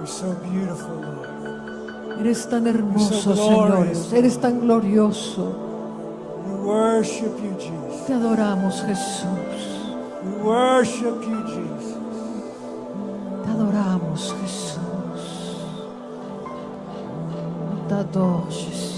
You're so beautiful, Lord. Eres tan hermoso, so Señor. glorious. Eres tan glorioso. We worship you, Jesus. Te adoramos, Jesús. We worship you, Jesus. Te adoramos, Jesús. Te adoro, Jesús.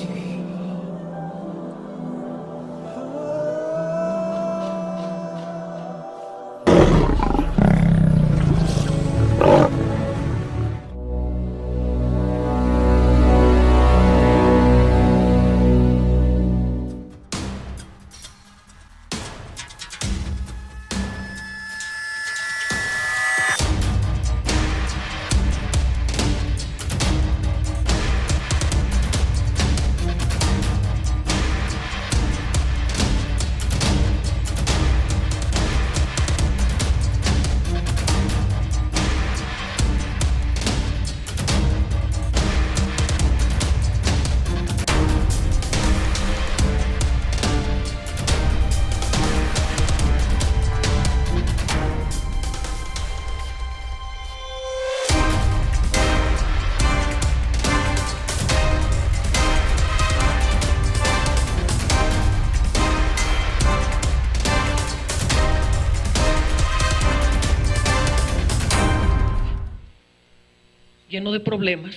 Lleno de problemas,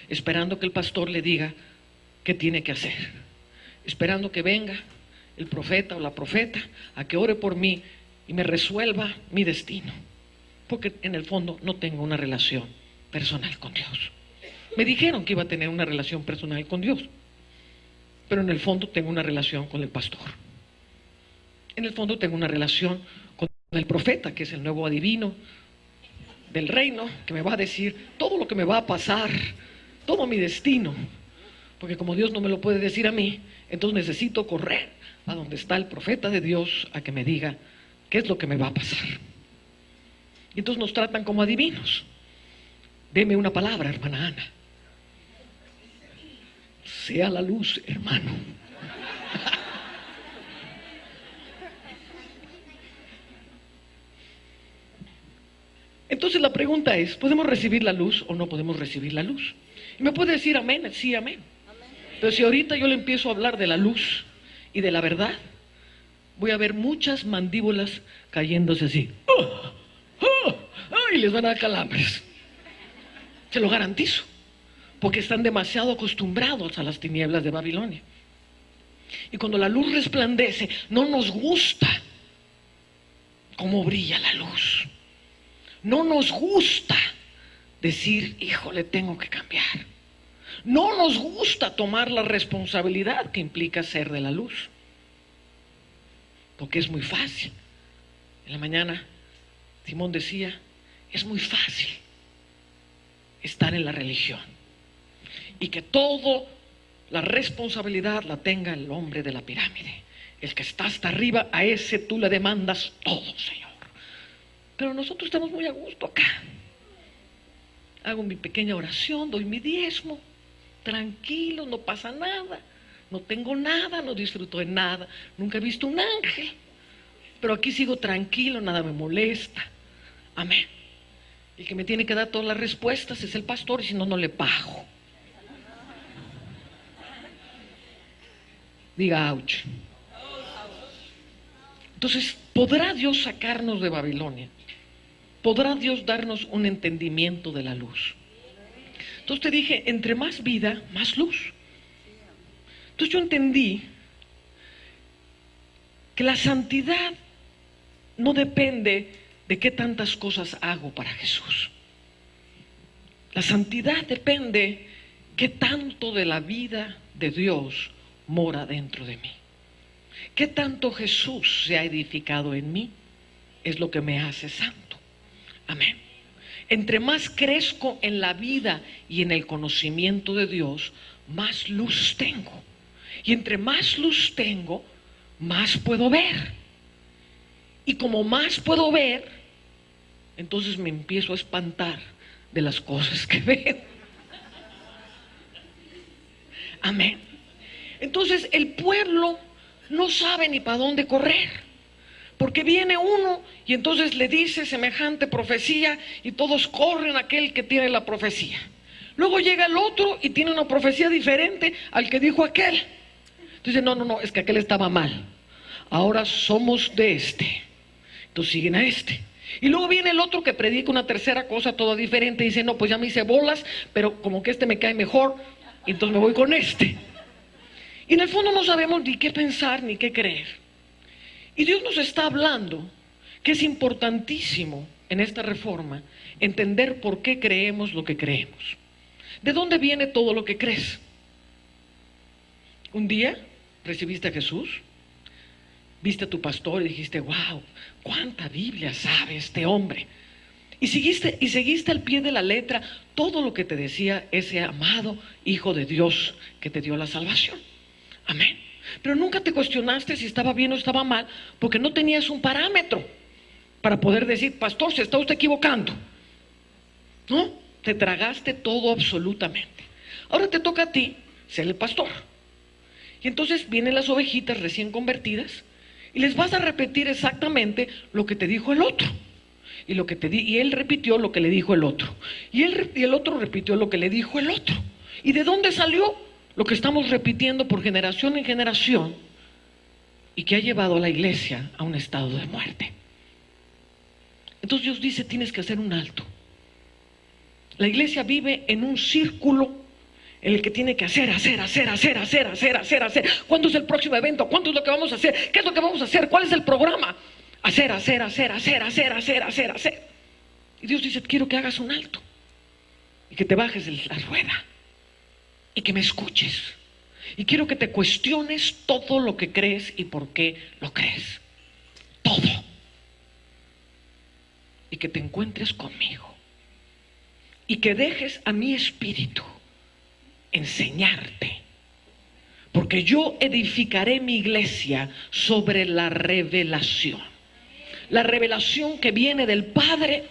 esperando que el pastor le diga qué tiene que hacer, esperando que venga el profeta o la profeta a que ore por mí y me resuelva mi destino, porque en el fondo no tengo una relación personal con Dios. Me dijeron que iba a tener una relación personal con Dios, pero en el fondo tengo una relación con el pastor. En el fondo tengo una relación con el profeta, que es el nuevo adivino del reino, que me va a decir todo lo que me va a pasar, todo mi destino, porque como Dios no me lo puede decir a mí, entonces necesito correr a donde está el profeta de Dios a que me diga qué es lo que me va a pasar. Y entonces nos tratan como adivinos. Deme una palabra, hermana Ana. Sea la luz, hermano. Entonces la pregunta es, ¿podemos recibir la luz o no podemos recibir la luz? Y me puede decir amén, sí, amén. Pero si ahorita yo le empiezo a hablar de la luz y de la verdad, voy a ver muchas mandíbulas cayéndose así. Y les van a dar calambres. Se lo garantizo, porque están demasiado acostumbrados a las tinieblas de Babilonia. Y cuando la luz resplandece, no nos gusta cómo brilla la luz. No nos gusta decir, híjole, tengo que cambiar. No nos gusta tomar la responsabilidad que implica ser de la luz. Porque es muy fácil. En la mañana, Simón decía, es muy fácil estar en la religión. Y que toda la responsabilidad la tenga el hombre de la pirámide. El que está hasta arriba, a ese tú le demandas todo, Señor. Pero nosotros estamos muy a gusto acá. Hago mi pequeña oración, doy mi diezmo, tranquilo, no pasa nada, no tengo nada, no disfruto de nada, nunca he visto un ángel, pero aquí sigo tranquilo, nada me molesta. Amén. El que me tiene que dar todas las respuestas es el pastor, y si no, no le pago. Diga ouch. Entonces, ¿podrá Dios sacarnos de Babilonia? ¿Podrá Dios darnos un entendimiento de la luz? Entonces te dije, entre más vida, más luz. Entonces yo entendí que la santidad no depende de qué tantas cosas hago para Jesús. La santidad depende qué tanto de la vida de Dios mora dentro de mí. Qué tanto Jesús se ha edificado en mí es lo que me hace santo. Amén. Entre más crezco en la vida y en el conocimiento de Dios, más luz tengo. Y entre más luz tengo, más puedo ver. Y como más puedo ver, entonces me empiezo a espantar de las cosas que veo. Amén. Entonces el pueblo no sabe ni para dónde correr, Porque viene uno y entonces le dice semejante profecía y todos corren a aquel que tiene la profecía. Luego llega el otro y tiene una profecía diferente al que dijo aquel. Entonces, no, es que aquel estaba mal. Ahora somos de este. Entonces siguen a este. Y luego viene el otro que predica una tercera cosa toda diferente y dice, no, pues ya me hice bolas, pero como que este me cae mejor, entonces me voy con este. Y en el fondo no sabemos ni qué pensar ni qué creer. Y Dios nos está hablando que es importantísimo en esta reforma entender por qué creemos lo que creemos. ¿De dónde viene todo lo que crees? Un día recibiste a Jesús, viste a tu pastor y dijiste, wow, cuánta Biblia sabe este hombre. Y seguiste al pie de la letra todo lo que te decía ese amado Hijo de Dios que te dio la salvación. Amén. Pero nunca te cuestionaste si estaba bien o estaba mal, porque no tenías un parámetro para poder decir, pastor, se está usted equivocando. No, te tragaste todo absolutamente. Ahora te toca a ti ser el pastor. Y entonces vienen las ovejitas recién convertidas y les vas a repetir exactamente lo que te dijo el otro. Y él repitió lo que le dijo el otro. Y el otro repitió lo que le dijo el otro. ¿Y de dónde salió? Lo que estamos repitiendo por generación en generación y que ha llevado a la iglesia a un estado de muerte. Entonces Dios dice, tienes que hacer un alto. La iglesia vive en un círculo en el que tiene que hacer. ¿Cuándo es el próximo evento? ¿Cuándo es lo que vamos a hacer? ¿Qué es lo que vamos a hacer? ¿Cuál es el programa? Hacer. Y Dios dice, quiero que hagas un alto y que te bajes de la rueda y que me escuches. Y quiero que te cuestiones todo lo que crees y por qué lo crees. Todo. Y que te encuentres conmigo. Y que dejes a mi espíritu enseñarte. Porque yo edificaré mi iglesia sobre la revelación. La revelación que viene del Padre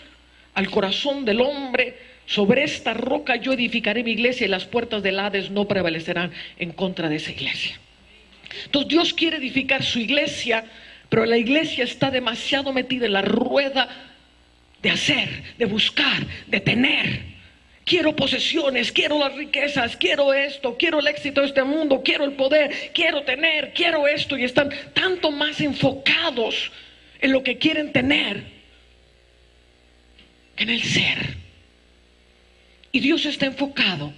al corazón del hombre. Sobre esta roca yo edificaré mi iglesia y las puertas del Hades no prevalecerán en contra de esa iglesia. Entonces Dios quiere edificar su iglesia, pero la iglesia está demasiado metida en la rueda de hacer, de buscar, de tener. Quiero posesiones, quiero las riquezas, quiero esto, quiero el éxito de este mundo, quiero el poder, quiero tener, quiero esto. Y están tanto más enfocados en lo que quieren tener que en el ser. Y Dios está enfocado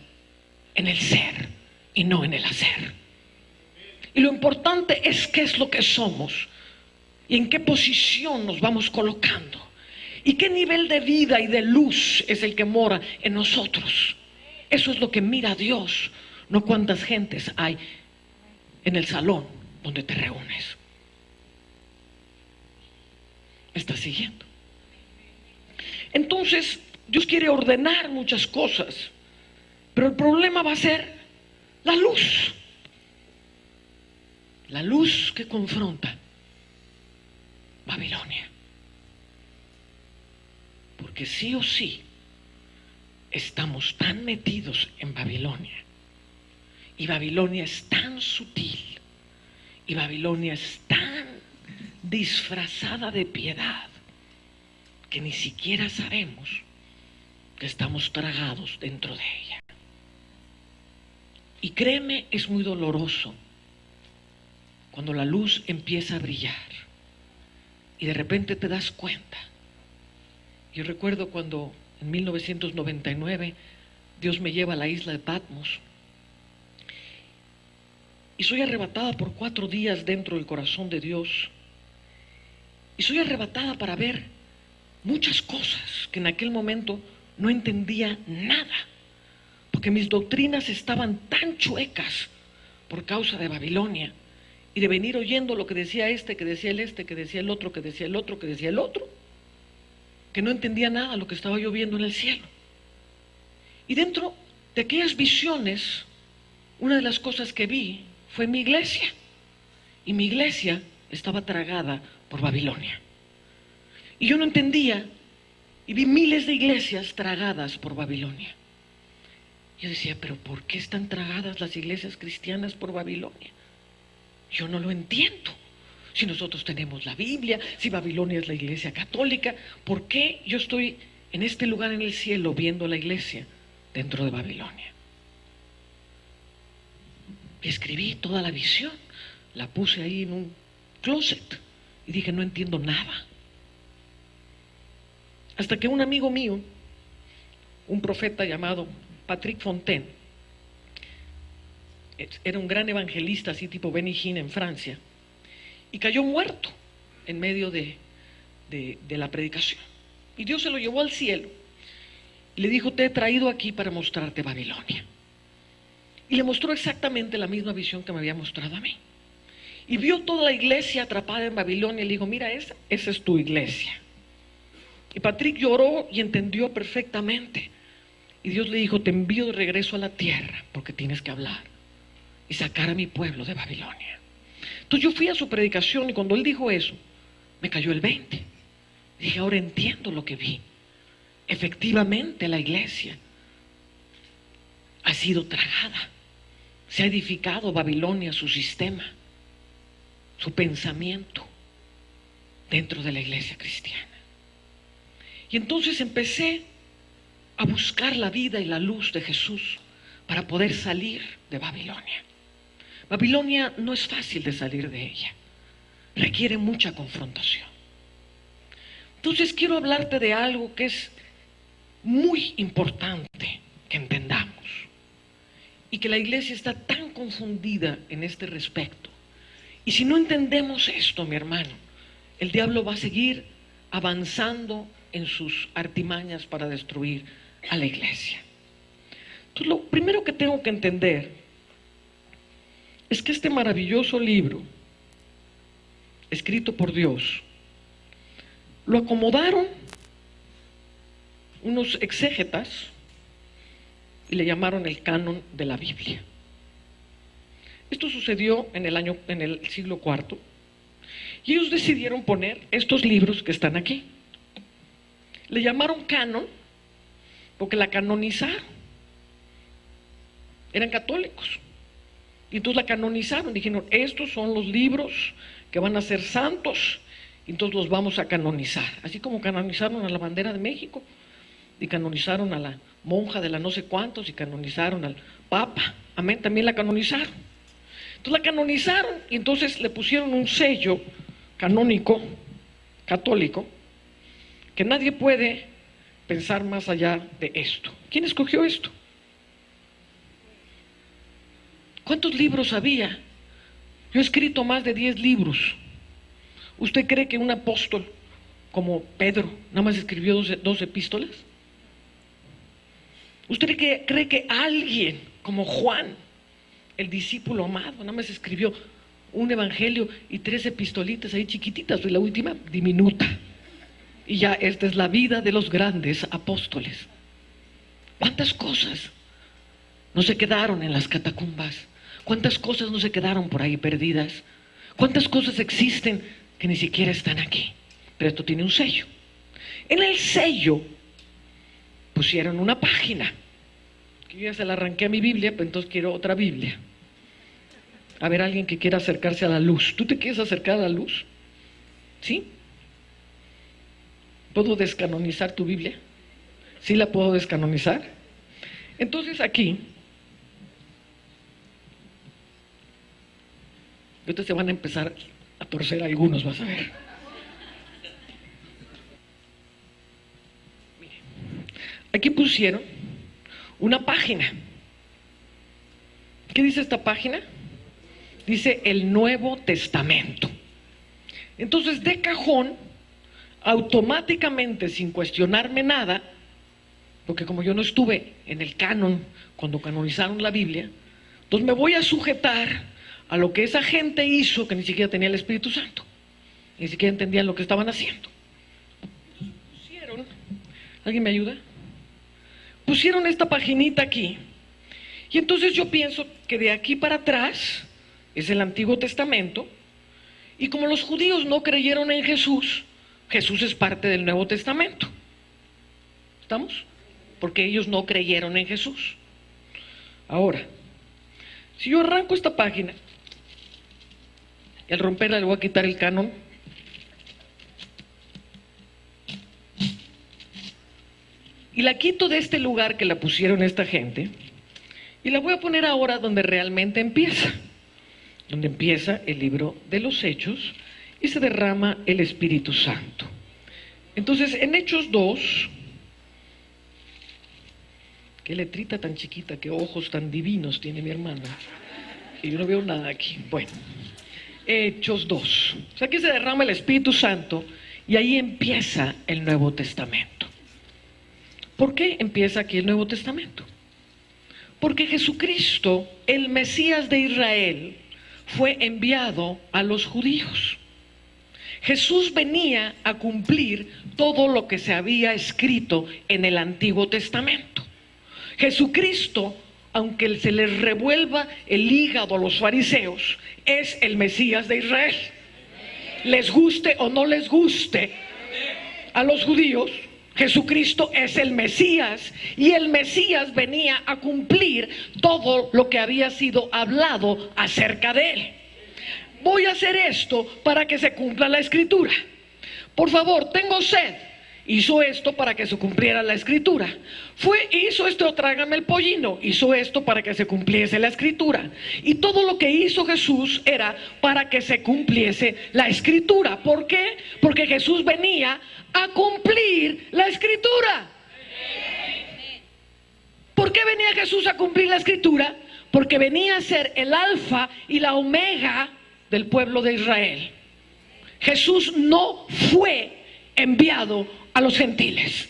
en el ser y no en el hacer. Y lo importante es qué es lo que somos y en qué posición nos vamos colocando. Y qué nivel de vida y de luz es el que mora en nosotros. Eso es lo que mira Dios, no cuántas gentes hay en el salón donde te reúnes. ¿Me estás siguiendo? Entonces, Dios quiere ordenar muchas cosas, pero el problema va a ser la luz. La luz que confronta Babilonia. Porque sí o sí estamos tan metidos en Babilonia. Y Babilonia es tan sutil. Y Babilonia es tan disfrazada de piedad que ni siquiera sabemos que estamos tragados dentro de ella. Y créeme, es muy doloroso cuando la luz empieza a brillar y de repente te das cuenta. Yo recuerdo cuando en 1999 Dios me lleva a la isla de Patmos y soy arrebatada por 4 días dentro del corazón de Dios. Y soy arrebatada para ver muchas cosas que en aquel momento no entendía nada, porque mis doctrinas estaban tan chuecas por causa de Babilonia y de venir oyendo lo que decía este, que decía el este, que decía el otro, que decía el otro, que decía el otro, que no entendía nada de lo que estaba yo viendo en el cielo. Y dentro de aquellas visiones, una de las cosas que vi fue mi iglesia, y mi iglesia estaba tragada por Babilonia. Y yo no entendía, y vi miles de iglesias tragadas por Babilonia. Yo decía, pero ¿por qué están tragadas las iglesias cristianas por Babilonia? Yo no lo entiendo. Si nosotros tenemos la Biblia, si Babilonia es la iglesia católica, ¿por qué yo estoy en este lugar en el cielo viendo la iglesia dentro de Babilonia? Escribí toda la visión, la puse ahí en un closet y dije, no entiendo nada. Hasta que un amigo mío, un profeta llamado Patrick Fontaine, era un gran evangelista así tipo Benny Hinn en Francia, y cayó muerto en medio de la predicación. Y Dios se lo llevó al cielo y le dijo, te he traído aquí para mostrarte Babilonia. Y le mostró exactamente la misma visión que me había mostrado a mí. Y vio toda la iglesia atrapada en Babilonia y le dijo, mira, esa es tu iglesia. Y Patrick lloró y entendió perfectamente. Y Dios le dijo, te envío de regreso a la tierra porque tienes que hablar y sacar a mi pueblo de Babilonia. Entonces yo fui a su predicación y cuando él dijo eso, me cayó el 20. Dije, ahora entiendo lo que vi. Efectivamente la iglesia ha sido tragada. Se ha edificado Babilonia, su sistema, su pensamiento dentro de la iglesia cristiana. Y entonces empecé a buscar la vida y la luz de Jesús para poder salir de Babilonia. Babilonia no es fácil de salir de ella, requiere mucha confrontación. Entonces quiero hablarte de algo que es muy importante que entendamos y que la iglesia está tan confundida en este respecto. Y si no entendemos esto, mi hermano, el diablo va a seguir avanzando en sus artimañas para destruir a la iglesia. Entonces, lo primero que tengo que entender es que este maravilloso libro, escrito por Dios, lo acomodaron unos exégetas y le llamaron el canon de la Biblia. Esto sucedió en el siglo IV, y ellos decidieron poner estos libros que están aquí. Le llamaron canon porque la canonizaron. Eran católicos. Y entonces la canonizaron. Dijeron, estos son los libros que van a ser santos, y entonces los vamos a canonizar. Así como canonizaron a la bandera de México, y canonizaron a la monja de la no sé cuántos, y canonizaron al papa. Amén, también la canonizaron. Entonces la canonizaron y entonces le pusieron un sello canónico, católico, que nadie puede pensar más allá de esto. ¿Quién escogió esto? ¿Cuántos libros había? Yo he escrito más de 10 libros. ¿Usted cree que un apóstol como Pedro nada más escribió 12 epístolas? ¿Usted cree que alguien como Juan, el discípulo amado, nada más escribió un evangelio y 3 epistolitas ahí chiquititas, y la última diminuta? Y ya esta es la vida de los grandes apóstoles. ¿Cuántas cosas no se quedaron en las catacumbas? ¿Cuántas cosas no se quedaron por ahí perdidas? ¿Cuántas cosas existen que ni siquiera están aquí? Pero esto tiene un sello. En el sello pusieron una página, que yo ya se la arranqué a mi Biblia, pero entonces quiero otra Biblia. A ver, alguien que quiera acercarse a la luz. ¿Tú te quieres acercar a la luz? ¿Sí? ¿Puedo descanonizar tu Biblia? ¿Sí la puedo descanonizar? Entonces aquí, ahorita se van a empezar a torcer algunos, vas a ver. Aquí pusieron una página. ¿Qué dice esta página? Dice el Nuevo Testamento. Entonces, de cajón, automáticamente, sin cuestionarme nada, porque como yo no estuve en el canon cuando canonizaron la Biblia, entonces me voy a sujetar a lo que esa gente hizo, que ni siquiera tenía el Espíritu Santo, ni siquiera entendían lo que estaban haciendo. Pusieron, ¿alguien me ayuda? Pusieron esta paginita aquí, y entonces yo pienso que de aquí para atrás es el Antiguo Testamento, y como los judíos no creyeron en Jesús, Jesús es parte del Nuevo Testamento. ¿Estamos? Porque ellos no creyeron en Jesús. Ahora, si yo arranco esta página, Y al romperla le voy a quitar el canon. Y la quito de este lugar que la pusieron esta gente. Y la voy a poner ahora donde realmente empieza. Donde empieza el libro de los Hechos y se derrama el Espíritu Santo. Entonces, en Hechos 2, qué letrita tan chiquita, qué ojos tan divinos tiene mi hermana, que yo no veo nada aquí. Bueno, Hechos 2. O sea, aquí se derrama el Espíritu Santo y ahí empieza el Nuevo Testamento. ¿Por qué empieza aquí el Nuevo Testamento? Porque Jesucristo, el Mesías de Israel, fue enviado a los judíos. Jesús venía a cumplir todo lo que se había escrito en el Antiguo Testamento. Jesucristo, aunque se les revuelva el hígado a los fariseos, es el Mesías de Israel. Les guste o no les guste a los judíos, Jesucristo es el Mesías, y el Mesías venía a cumplir todo lo que había sido hablado acerca de él. Voy a hacer esto para que se cumpla la Escritura. Por favor, tengo sed. Hizo esto para que se cumpliera la Escritura. Hizo esto, tráigame el pollino. Hizo esto para que se cumpliese la Escritura. Y todo lo que hizo Jesús era para que se cumpliese la Escritura. ¿Por qué? Porque Jesús venía a cumplir la Escritura. ¿Por qué venía Jesús a cumplir la Escritura? Porque venía a ser el alfa y la omega del pueblo de Israel. Jesús no fue enviado a los gentiles.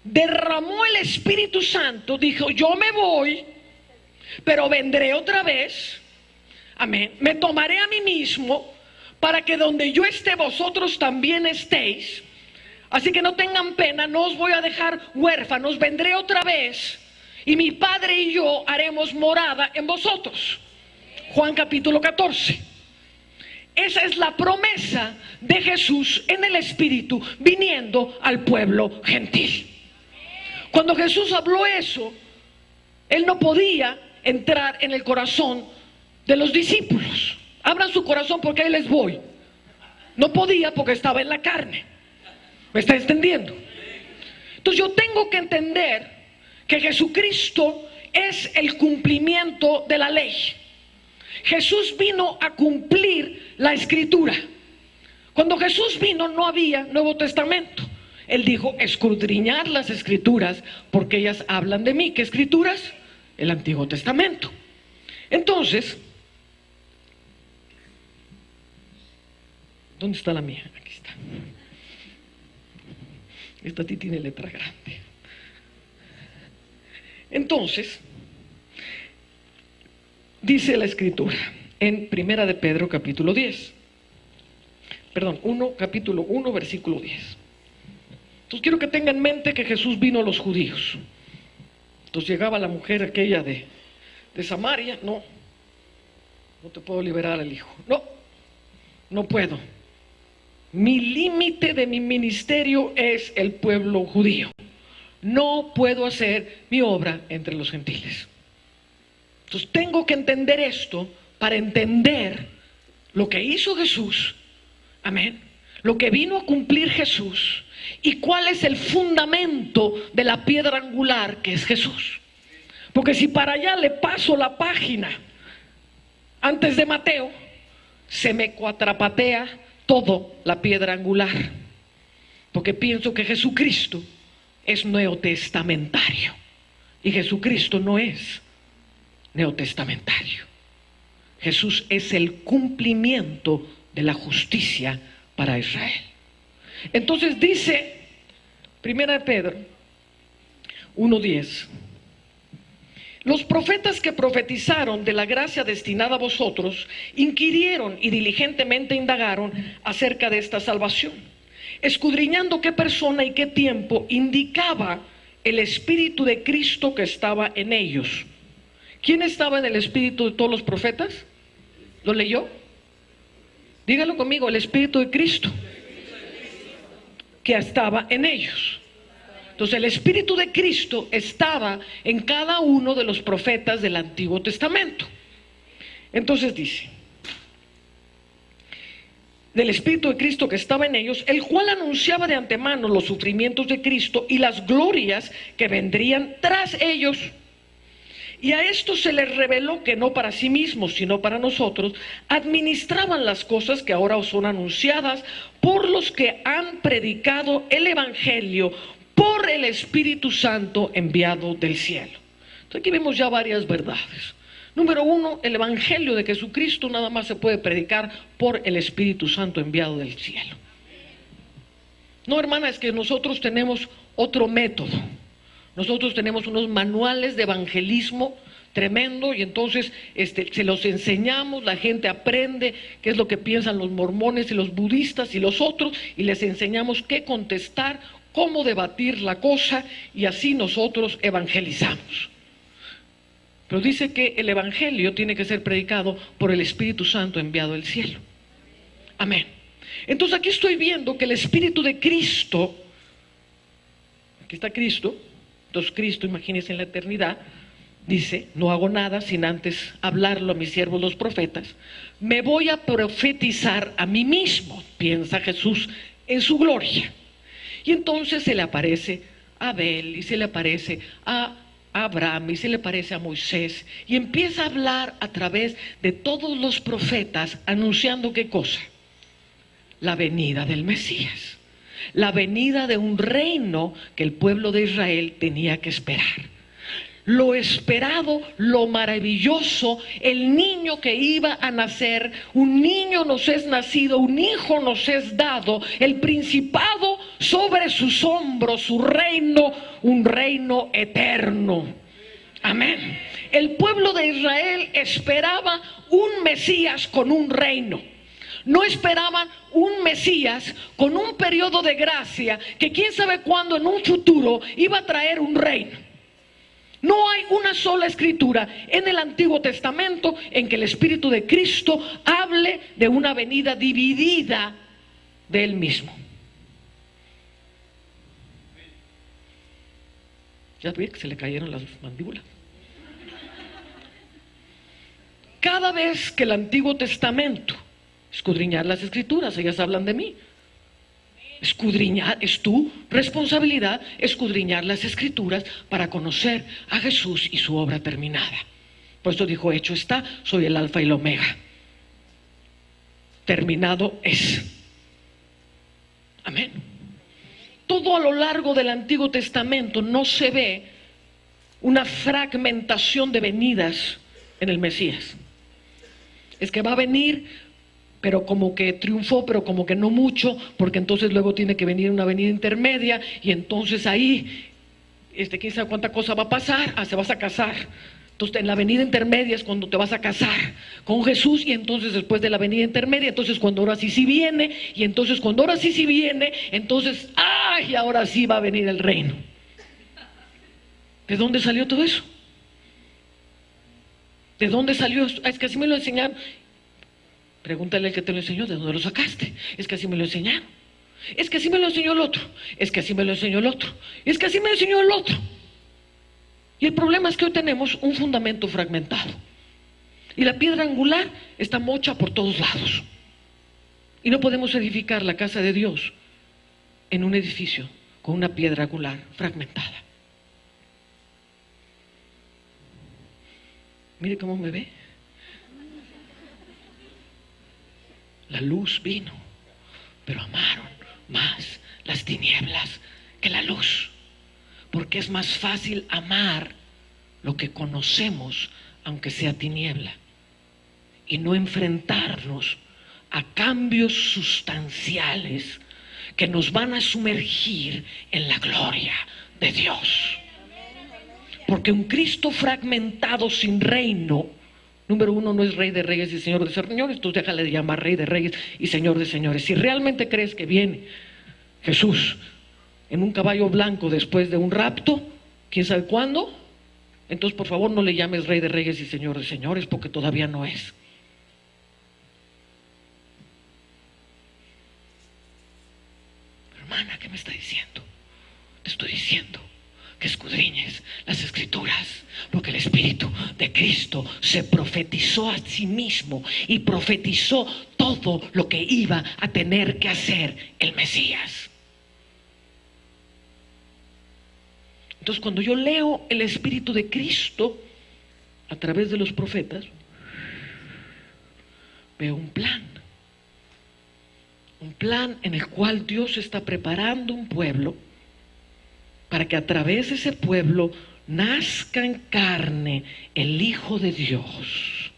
Derramó el Espíritu Santo, dijo: yo me voy, pero vendré otra vez. Amén. Me tomaré a mí mismo para que donde yo esté vosotros también estéis. Así que no tengan pena, no os voy a dejar huérfanos, vendré otra vez y mi Padre y yo haremos morada en vosotros. Juan capítulo 14. Esa es la promesa de Jesús en el Espíritu viniendo al pueblo gentil. Cuando Jesús habló eso, Él no podía entrar en el corazón de los discípulos. Abran su corazón porque ahí les voy. No podía porque estaba en la carne. ¿Me está entendiendo? Entonces yo tengo que entender que Jesucristo es el cumplimiento de la ley. Jesús vino a cumplir la Escritura. Cuando Jesús vino no había Nuevo Testamento. Él dijo: escudriñad las Escrituras porque ellas hablan de mí. ¿Qué Escrituras? El Antiguo Testamento. Entonces, ¿dónde está la mía? Aquí está. Esta ti tiene letra grande. Entonces, dice la Escritura en Primera de Pedro capítulo 10. Perdón, capítulo 1, versículo 10. Entonces quiero que tengan en mente que Jesús vino a los judíos. Entonces llegaba la mujer aquella de Samaria: no te puedo liberar al hijo. No puedo. Mi límite de mi ministerio es el pueblo judío. No puedo hacer mi obra entre los gentiles. Entonces tengo que entender esto para entender lo que hizo Jesús. Amén. Lo que vino a cumplir Jesús y cuál es el fundamento de la piedra angular que es Jesús. Porque si para allá le paso la página antes de Mateo, se me cuatrapatea todo la piedra angular. Porque pienso que Jesucristo es neotestamentario y Jesucristo no es neotestamentario. Jesús es el cumplimiento de la justicia para Israel. Entonces dice Primera de Pedro 1:10: los profetas que profetizaron de la gracia destinada a vosotros inquirieron y diligentemente indagaron acerca de esta salvación, escudriñando qué persona y qué tiempo indicaba el Espíritu de Cristo que estaba en ellos. ¿Quién estaba en el Espíritu de todos los profetas? ¿Lo leyó? Dígalo conmigo: el Espíritu de Cristo que estaba en ellos. Entonces el Espíritu de Cristo estaba en cada uno de los profetas del Antiguo Testamento. Entonces dice, del Espíritu de Cristo que estaba en ellos, el cual anunciaba de antemano los sufrimientos de Cristo y las glorias que vendrían tras ellos. Y a esto se les reveló que no para sí mismos, sino para nosotros, administraban las cosas que ahora os son anunciadas por los que han predicado el Evangelio por el Espíritu Santo enviado del cielo. Entonces aquí vemos ya varias verdades. Número uno, el Evangelio de Jesucristo nada más se puede predicar por el Espíritu Santo enviado del cielo. No, hermana, es que nosotros tenemos otro método. Nosotros tenemos unos manuales de evangelismo tremendo y entonces se los enseñamos, la gente aprende qué es lo que piensan los mormones y los budistas y los otros, y les enseñamos qué contestar, cómo debatir la cosa, y así nosotros evangelizamos. Pero dice que el evangelio tiene que ser predicado por el Espíritu Santo enviado del cielo. Amén. Entonces aquí estoy viendo que el Espíritu de Cristo, aquí está Cristo, entonces Cristo, imagínense en la eternidad, dice, no hago nada sin antes hablarlo a mis siervos los profetas, me voy a profetizar a mí mismo, piensa Jesús en su gloria. Y entonces se le aparece a Abel y se le aparece a Abraham y se le aparece a Moisés y empieza a hablar a través de todos los profetas anunciando ¿qué cosa? La venida del Mesías. La venida de un reino que el pueblo de Israel tenía que esperar. Lo esperado, lo maravilloso, el niño que iba a nacer, un niño nos es nacido, un hijo nos es dado, el principado sobre sus hombros, su reino, un reino eterno. Amén. El pueblo de Israel esperaba un Mesías con un reino. No esperaban un Mesías con un periodo de gracia que quién sabe cuándo en un futuro iba a traer un reino. No hay una sola escritura en el Antiguo Testamento en que el Espíritu de Cristo hable de una venida dividida de Él mismo. Ya vi que se le cayeron las mandíbulas. Cada vez que el Antiguo Testamento, escudriñar las escrituras, ellas hablan de mí. Escudriñar, es tu responsabilidad escudriñar las escrituras para conocer a Jesús y su obra terminada. Por eso dijo, hecho está, soy el alfa y el omega. Terminado es. Amén. Todo a lo largo del Antiguo Testamento no se ve una fragmentación de venidas en el Mesías. Es que va a venir, pero como que triunfó, pero como que no mucho, porque entonces luego tiene que venir una venida intermedia, y entonces ahí, quién sabe cuánta cosa va a pasar, se vas a casar. Entonces en la venida intermedia es cuando te vas a casar con Jesús, y entonces después de la venida intermedia, entonces cuando ahora sí viene, y entonces cuando ahora sí viene, entonces, ¡ay! Ahora sí va a venir el reino. ¿De dónde salió todo eso? ¿De dónde salió esto? Es que así me lo enseñaron. Pregúntale al que te lo enseñó, ¿de dónde lo sacaste? Es que así me lo enseñaron. Es que así me lo enseñó el otro. Es que así me lo enseñó el otro. Es que así me lo enseñó el otro. Y el problema es que hoy tenemos un fundamento fragmentado. Y la piedra angular está mocha por todos lados. Y no podemos edificar la casa de Dios en un edificio con una piedra angular fragmentada. Mire cómo me ve. La luz vino, pero amaron más las tinieblas que la luz, porque es más fácil amar lo que conocemos, aunque sea tiniebla, y no enfrentarnos a cambios sustanciales que nos van a sumergir en la gloria de Dios. Porque un Cristo fragmentado sin reino, número uno, no es Rey de Reyes y Señor de Señores. Tú déjale de llamar Rey de Reyes y Señor de Señores. Si realmente crees que viene Jesús en un caballo blanco después de un rapto, quién sabe cuándo, entonces por favor no le llames Rey de Reyes y Señor de Señores, porque todavía no es. Hermana, ¿qué me está diciendo? Te estoy diciendo, que escudriñes las Escrituras, porque el Espíritu de Cristo se profetizó a sí mismo y profetizó todo lo que iba a tener que hacer el Mesías. Entonces, cuando yo leo el Espíritu de Cristo a través de los profetas, veo un plan en el cual Dios está preparando un pueblo para que a través de ese pueblo nazca en carne el Hijo de Dios,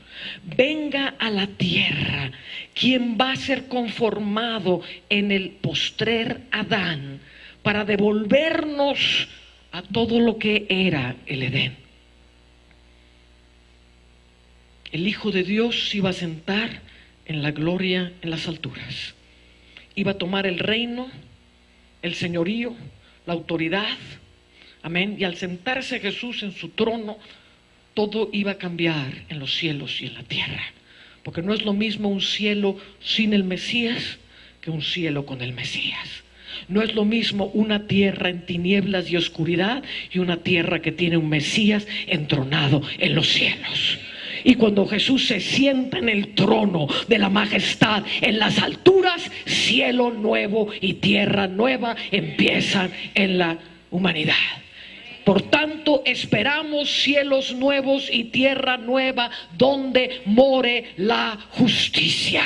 venga a la tierra, quien va a ser conformado en el postrer Adán para devolvernos a todo lo que era el Edén. El Hijo de Dios se iba a sentar en la gloria en las alturas, iba a tomar el reino, el señorío, la autoridad, amén, y al sentarse Jesús en su trono, todo iba a cambiar en los cielos y en la tierra, porque no es lo mismo un cielo sin el Mesías que un cielo con el Mesías. No es lo mismo una tierra en tinieblas y oscuridad y una tierra que tiene un Mesías entronado en los cielos. Y cuando Jesús se sienta en el trono de la majestad en las alturas, cielo nuevo y tierra nueva empiezan en la humanidad. Por tanto, esperamos cielos nuevos y tierra nueva donde more la justicia.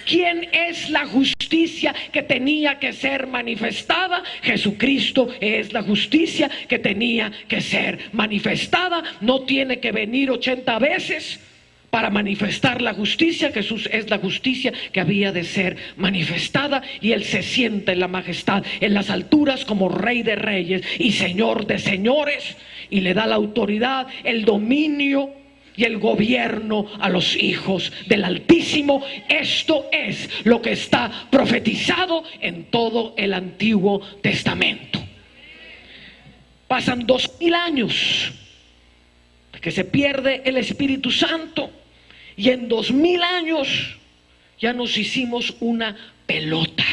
¿Quién es la justicia que tenía que ser manifestada? Jesucristo es la justicia que tenía que ser manifestada. No tiene que venir 80 veces para manifestar la justicia. Jesús es la justicia que había de ser manifestada, y Él se sienta en la majestad, en las alturas, como Rey de Reyes y Señor de Señores, y le da la autoridad, el dominio y el gobierno a los hijos del Altísimo. Esto es lo que está profetizado en todo el Antiguo Testamento. Pasan 2000 años que se pierde el Espíritu Santo, y en 2000 años ya nos hicimos una pelota.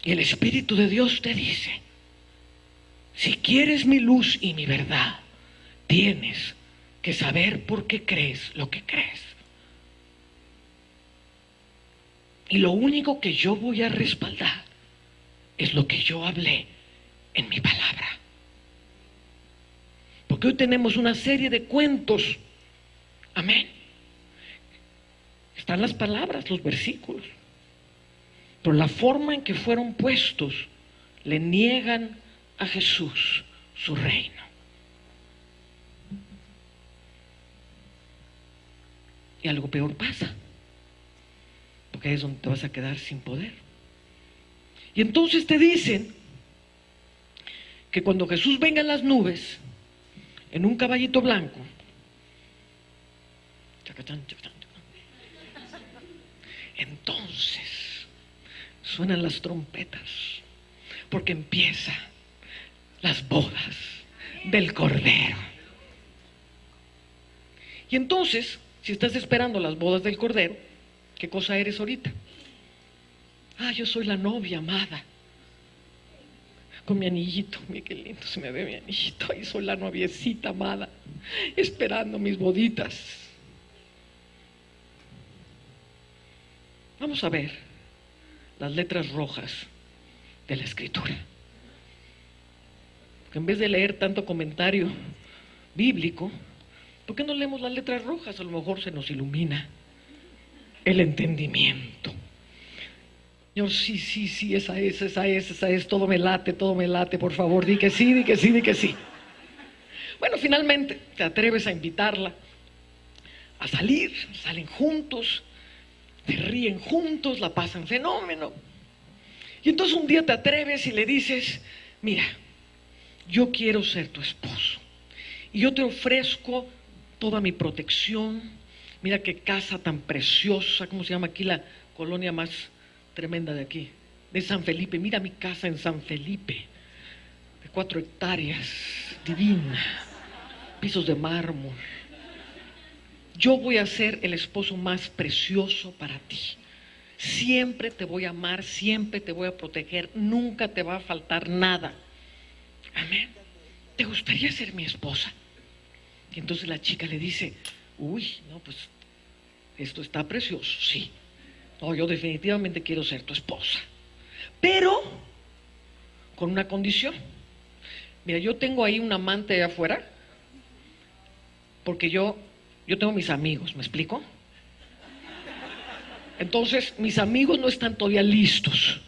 Y el Espíritu de Dios te dice: si quieres mi luz y mi verdad, tienes que saber por qué crees lo que crees. Y lo único que yo voy a respaldar es lo que yo hablé en mi palabra. Porque hoy tenemos una serie de cuentos, amén. Están las palabras, los versículos, pero la forma en que fueron puestos le niegan a Jesús su reino. Y algo peor pasa, porque ahí es donde te vas a quedar sin poder. Y entonces te dicen que cuando Jesús venga en las nubes, en un caballito blanco, entonces suenan las trompetas, porque empieza las bodas del Cordero. Y entonces, si estás esperando las bodas del Cordero, ¿qué cosa eres ahorita? Yo soy la novia amada, con mi anillito. Mira qué lindo se me ve mi anillito. Ahí soy la noviecita amada, esperando mis boditas. Vamos a ver las letras rojas de la Escritura. Que en vez de leer tanto comentario bíblico, ¿por qué no leemos las letras rojas? A lo mejor se nos ilumina el entendimiento. Señor, sí, esa es, todo me late, por favor, di que sí. Bueno, finalmente te atreves a invitarla a salir, salen juntos, se ríen juntos, la pasan fenómeno. Y entonces un día te atreves y le dices: mira, yo quiero ser tu esposo y yo te ofrezco toda mi protección. Mira qué casa tan preciosa. ¿Cómo se llama aquí la colonia más tremenda de aquí? De San Felipe. Mira mi casa en San Felipe, de 4 hectáreas, divina, pisos de mármol. Yo voy a ser el esposo más precioso para ti. siempre te voy a amar, siempre te voy a proteger, nunca te va a faltar nada. Amén. ¿Te gustaría ser mi esposa? Y entonces la chica le dice, uy, no, pues esto está precioso, sí. No, yo definitivamente quiero ser tu esposa. Pero con una condición. Mira, yo tengo ahí un amante allá afuera, porque yo tengo mis amigos, ¿me explico? Entonces, mis amigos no están todavía listos.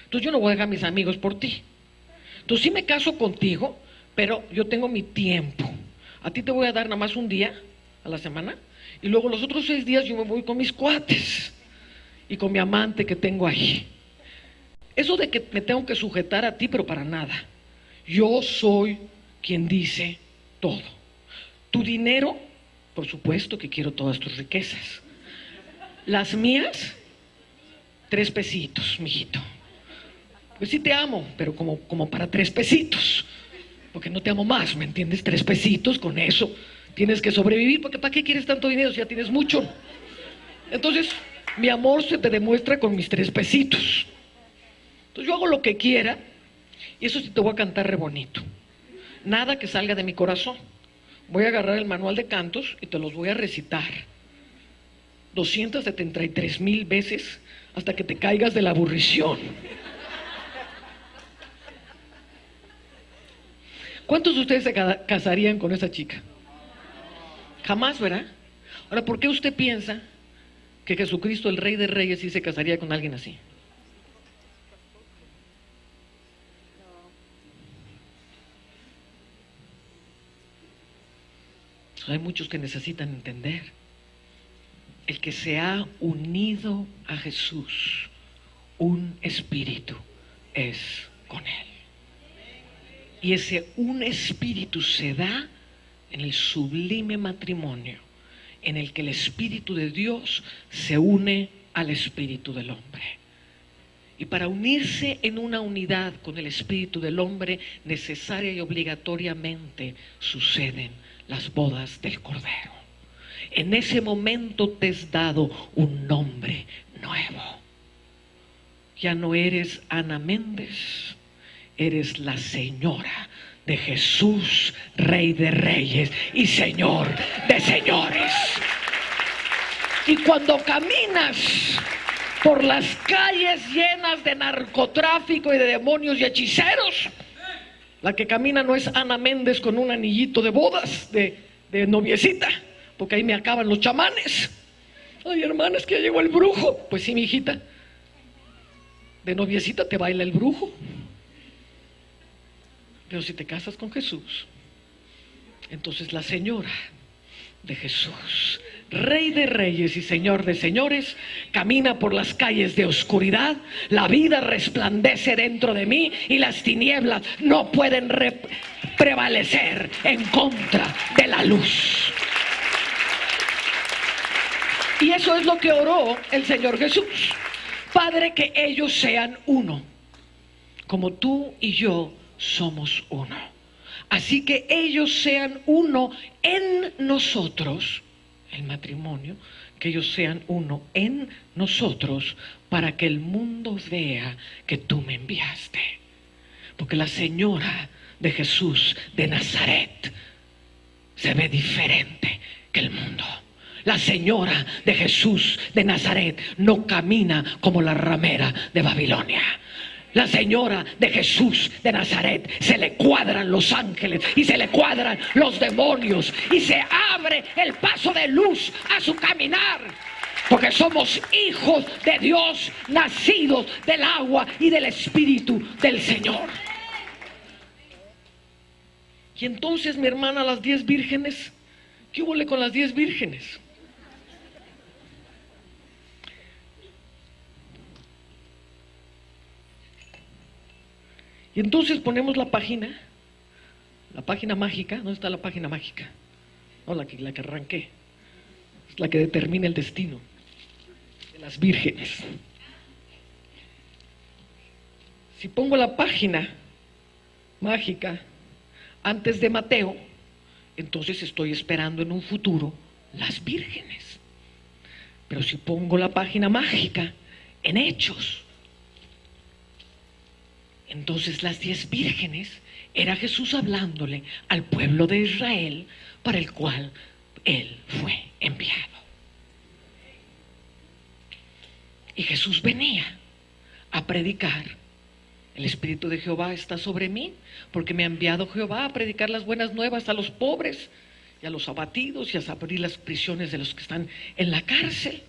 Entonces, yo no voy a dejar a mis amigos por ti. Entonces, sí me caso contigo, pero yo tengo mi tiempo. A ti te voy a dar nada más un día a la semana, y luego los otros 6 días yo me voy con mis cuates y con mi amante que tengo ahí. Eso de que me tengo que sujetar a ti, pero para nada. Yo soy quien dice todo. Tu dinero, por supuesto que quiero todas tus riquezas. Las mías, 3 pesitos, mijito. Pues sí te amo, pero como para 3 pesitos. Porque no te amo más, ¿me entiendes? 3 pesitos, con eso tienes que sobrevivir, porque ¿para qué quieres tanto dinero si ya tienes mucho? Entonces, mi amor se te demuestra con mis 3 pesitos. Entonces yo hago lo que quiera, y eso sí te voy a cantar re bonito. Nada que salga de mi corazón. Voy a agarrar el manual de cantos y te los voy a recitar 273,000 veces hasta que te caigas de la aburrición. ¿Cuántos de ustedes se casarían con esa chica? Jamás, ¿verdad? Ahora, ¿por qué usted piensa que Jesucristo, el Rey de Reyes, sí se casaría con alguien así? Hay muchos que necesitan entender. El que se ha unido a Jesús, un espíritu es con Él. Y ese un espíritu se da en el sublime matrimonio, en el que el Espíritu de Dios se une al Espíritu del hombre. Y para unirse en una unidad con el Espíritu del hombre, necesaria y obligatoriamente suceden las bodas del Cordero. En ese momento te es dado un nombre nuevo. Ya no eres Ana Méndez, eres la señora de Jesús, Rey de Reyes y Señor de Señores. Y cuando caminas por las calles llenas de narcotráfico y de demonios y hechiceros, la que camina no es Ana Méndez con un anillito de bodas, de noviecita, porque ahí me acaban los chamanes. Ay, hermana, es que ya llegó el brujo. Pues sí, mi hijita, de noviecita te baila el brujo. Pero si te casas con Jesús, entonces la señora de Jesús, Rey de Reyes y Señor de Señores, camina por las calles de oscuridad. La vida resplandece dentro de mí y las tinieblas no pueden prevalecer en contra de la luz. Y eso es lo que oró el Señor Jesús. Padre, que ellos sean uno, como tú y yo somos uno. Así que ellos sean uno en nosotros, el matrimonio, que ellos sean uno en nosotros, para que el mundo vea que tú me enviaste. Porque la señora de Jesús de Nazaret se ve diferente que el mundo. La señora de Jesús de Nazaret no camina como la ramera de Babilonia. La señora de Jesús de Nazaret se le cuadran los ángeles y se le cuadran los demonios y se abre el paso de luz a su caminar, porque somos hijos de Dios, nacidos del agua y del Espíritu del Señor. Y entonces, mi hermana, las 10 vírgenes, ¿qué hubo con las 10 vírgenes? Y entonces ponemos la página mágica. ¿Dónde está la página mágica? No, la que arranqué. Es la que determina el destino de las vírgenes. Si pongo la página mágica antes de Mateo, entonces estoy esperando en un futuro las vírgenes. Pero si pongo la página mágica en Hechos. Entonces las 10 vírgenes era Jesús hablándole al pueblo de Israel para el cual Él fue enviado. Y Jesús venía a predicar. El Espíritu de Jehová está sobre mí, porque me ha enviado Jehová a predicar las buenas nuevas a los pobres y a los abatidos y a abrir las prisiones de los que están en la cárcel.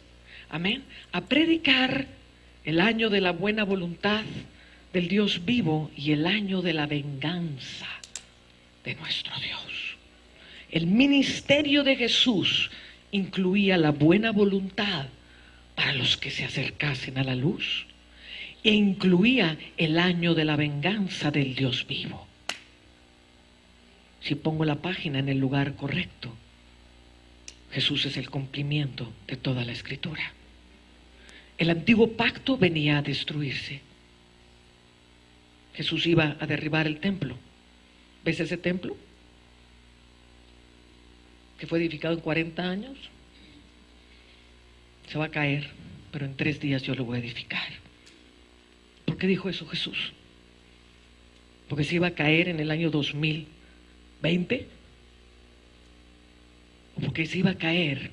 Amén. A predicar el año de la buena voluntad del Dios vivo y el año de la venganza de nuestro Dios. El ministerio de Jesús incluía la buena voluntad para los que se acercasen a la luz e incluía el año de la venganza del Dios vivo. Si pongo la página en el lugar correcto, Jesús es el cumplimiento de toda la Escritura. El antiguo pacto venía a destruirse. Jesús iba a derribar el templo. ¿Ves ese templo? Que fue edificado en 40 años. Se va a caer, pero en 3 días yo lo voy a edificar. ¿Por qué dijo eso Jesús? Porque se iba a caer en el año 2020, o porque se iba a caer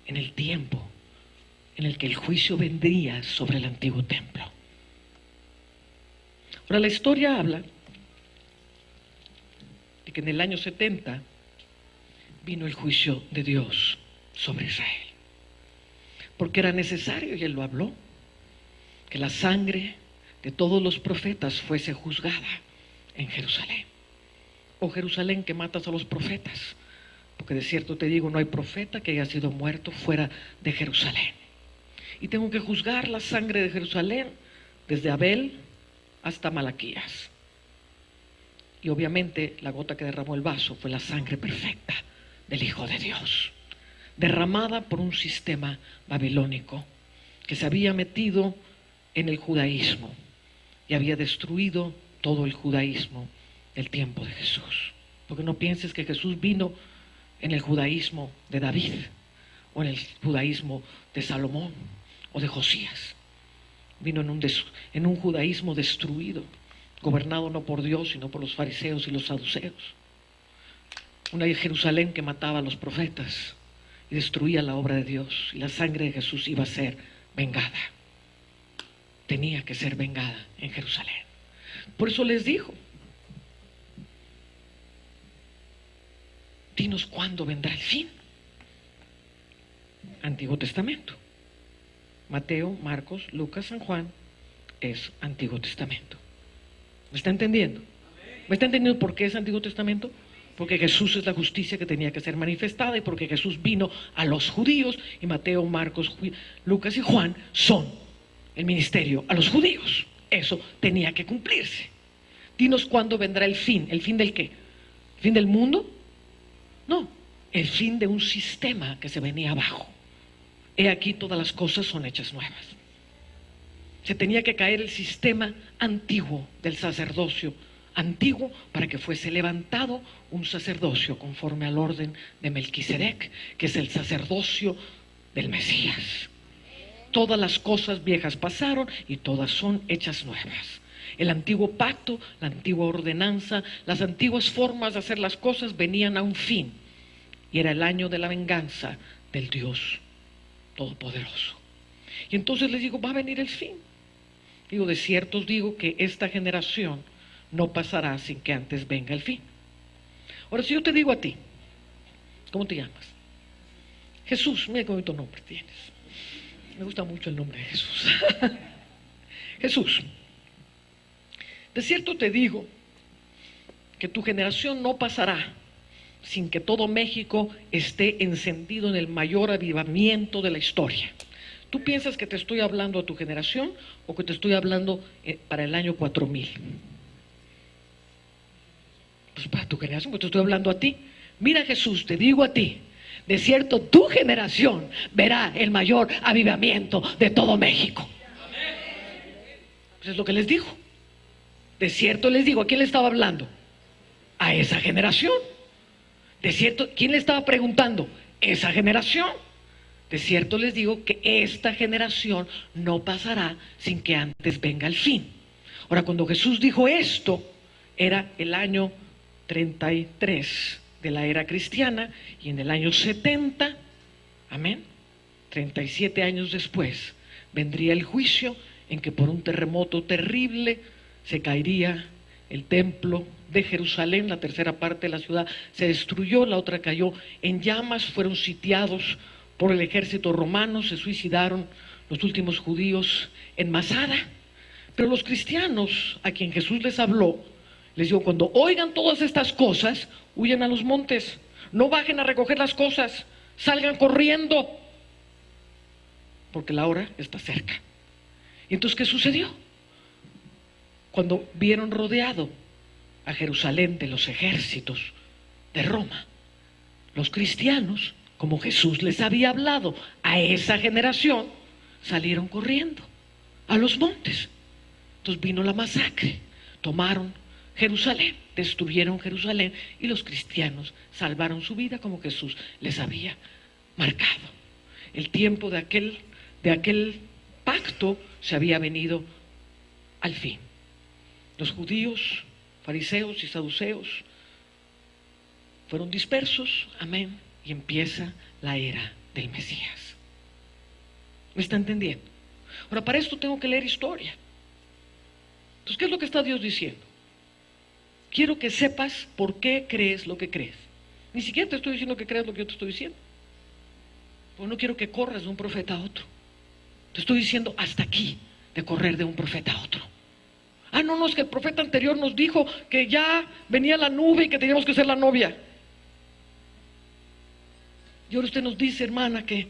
en el tiempo en el que el juicio vendría sobre el antiguo templo. Ahora la historia habla de que en el año 70 vino el juicio de Dios sobre Israel, porque era necesario, y Él lo habló, que la sangre de todos los profetas fuese juzgada en Jerusalén. Oh Jerusalén, que matas a los profetas, porque de cierto te digo, no hay profeta que haya sido muerto fuera de Jerusalén. Y tengo que juzgar la sangre de Jerusalén desde Abel hasta Malaquías. Y obviamente la gota que derramó el vaso fue la sangre perfecta del Hijo de Dios, derramada por un sistema babilónico que se había metido en el judaísmo y había destruido todo el judaísmo del tiempo de Jesús. Porque no pienses que Jesús vino en el judaísmo de David o en el judaísmo de Salomón o de Josías. Vino en un judaísmo destruido, gobernado no por Dios sino por los fariseos y los saduceos. Una Jerusalén que mataba a los profetas y destruía la obra de Dios, y la sangre de Jesús iba a ser vengada. Tenía que ser vengada en Jerusalén. Por eso les dijo: dinos cuándo vendrá el fin. Antiguo Testamento. Mateo, Marcos, Lucas, San Juan es Antiguo Testamento. ¿Me está entendiendo? ¿Me está entendiendo por qué es Antiguo Testamento? Porque Jesús es la justicia que tenía que ser manifestada, y porque Jesús vino a los judíos, y Mateo, Marcos, Lucas y Juan son el ministerio a los judíos. Eso tenía que cumplirse. Dinos cuándo vendrá el fin. ¿El fin del qué? ¿El fin del mundo? No, el fin de un sistema que se venía abajo. He aquí, todas las cosas son hechas nuevas. Se tenía que caer el sistema antiguo del sacerdocio antiguo para que fuese levantado un sacerdocio conforme al orden de Melquisedec, que es el sacerdocio del Mesías. Todas las cosas viejas pasaron y todas son hechas nuevas. El antiguo pacto, la antigua ordenanza, las antiguas formas de hacer las cosas venían a un fin, y era el año de la venganza del Dios Todopoderoso. Y entonces les digo, va a venir el fin. Digo, de cierto os digo que esta generación no pasará sin que antes venga el fin. Ahora, si yo te digo a ti, ¿cómo te llamas? Jesús. Mira qué bonito nombre tienes. Me gusta mucho el nombre de Jesús. Jesús, de cierto te digo que tu generación no pasará sin que todo México esté encendido en el mayor avivamiento de la historia. ¿Tú piensas que te estoy hablando a tu generación o que te estoy hablando para el año 4000? Pues para tu generación, pues te estoy hablando a ti. Mira, Jesús, te digo a ti, de cierto tu generación verá el mayor avivamiento de todo México. Pues es lo que les dijo. De cierto les digo, ¿a quién le estaba hablando? A esa generación. De cierto, ¿quién le estaba preguntando? Esa generación. De cierto les digo que esta generación no pasará sin que antes venga el fin. Ahora, cuando Jesús dijo esto, era el año 33 de la era cristiana, y en el año 70, amén, 37 años después, vendría el juicio en que por un terremoto terrible se caería el templo de Jerusalén, la tercera parte de la ciudad se destruyó, la otra cayó en llamas, fueron sitiados por el ejército romano, se suicidaron los últimos judíos en Masada. Pero los cristianos a quien Jesús les habló, les dijo: cuando oigan todas estas cosas, huyan a los montes, no bajen a recoger las cosas, salgan corriendo, porque la hora está cerca. Y entonces, ¿qué sucedió? Cuando vieron rodeado a Jerusalén de los ejércitos de Roma, los cristianos, como Jesús les había hablado a esa generación, salieron corriendo a los montes. Entonces vino la masacre, tomaron Jerusalén, destruyeron Jerusalén, y los cristianos salvaron su vida como Jesús les había marcado. El tiempo de aquel pacto se había venido al fin. Los judíos, fariseos y saduceos fueron dispersos, amén, y empieza la era del Mesías. ¿Me está entendiendo? Ahora, para esto tengo que leer historia. Entonces, ¿qué es lo que está Dios diciendo? Quiero que sepas por qué crees lo que crees. Ni siquiera te estoy diciendo que creas lo que yo te estoy diciendo, porque no quiero que corras de un profeta a otro. Te estoy diciendo hasta aquí de correr de un profeta a otro. Ah, no, es que el profeta anterior nos dijo que ya venía la nube y que teníamos que ser la novia. Y ahora usted nos dice, hermana, que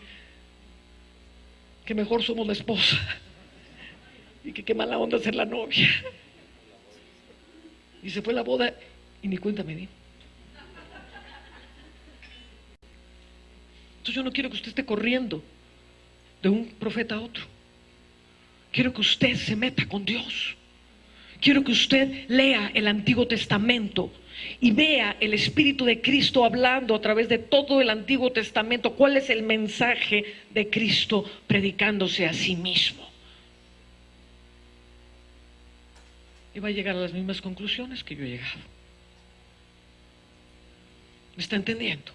mejor somos la esposa y que qué mala onda ser la novia. Y se fue la boda y ni cuenta me di. Entonces yo no quiero que usted esté corriendo de un profeta a otro. Quiero que usted se meta con Dios. Quiero que usted lea el Antiguo Testamento y vea el Espíritu de Cristo hablando a través de todo el Antiguo Testamento. ¿Cuál es el mensaje de Cristo predicándose a sí mismo? Y va a llegar a las mismas conclusiones que yo he llegado. ¿Me está entendiendo?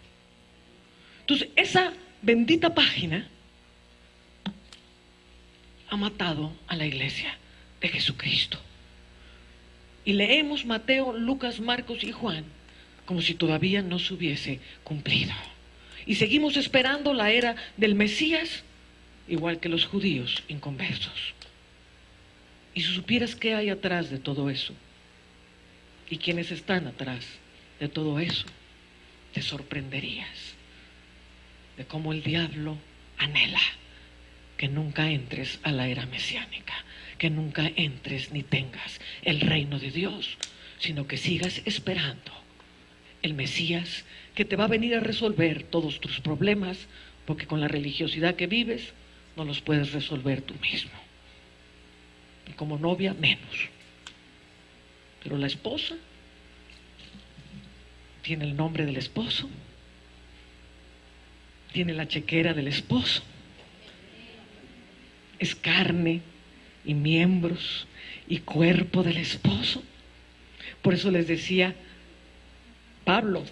Entonces, esa bendita página ha matado a la iglesia de Jesucristo. Y leemos Mateo, Lucas, Marcos y Juan como si todavía no se hubiese cumplido. Y seguimos esperando la era del Mesías, igual que los judíos inconversos. Y si supieras qué hay atrás de todo eso y quiénes están atrás de todo eso, te sorprenderías de cómo el diablo anhela que nunca entres a la era mesiánica, que nunca entres ni tengas el reino de Dios, sino que sigas esperando el Mesías que te va a venir a resolver todos tus problemas, porque con la religiosidad que vives no los puedes resolver tú mismo. Y como novia menos. Pero la esposa tiene el nombre del esposo, tiene la chequera del esposo, es carne y miembros y cuerpo del esposo. Por eso les decía Pablo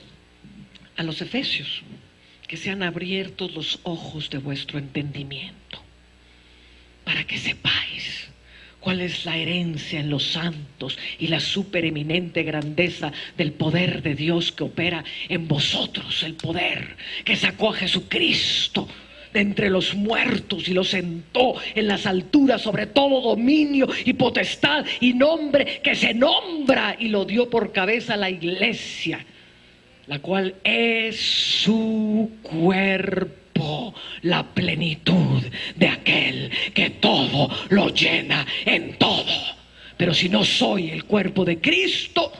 a los efesios que sean abiertos los ojos de vuestro entendimiento, para que sepáis cuál es la herencia en los santos y la supereminente grandeza del poder de Dios que opera en vosotros, el poder que sacó a Jesucristo de entre los muertos y lo sentó en las alturas sobre todo dominio y potestad y nombre que se nombra, y lo dio por cabeza a la iglesia, la cual es su cuerpo, la plenitud de aquel que todo lo llena en todo. Pero si no soy el cuerpo de Cristo,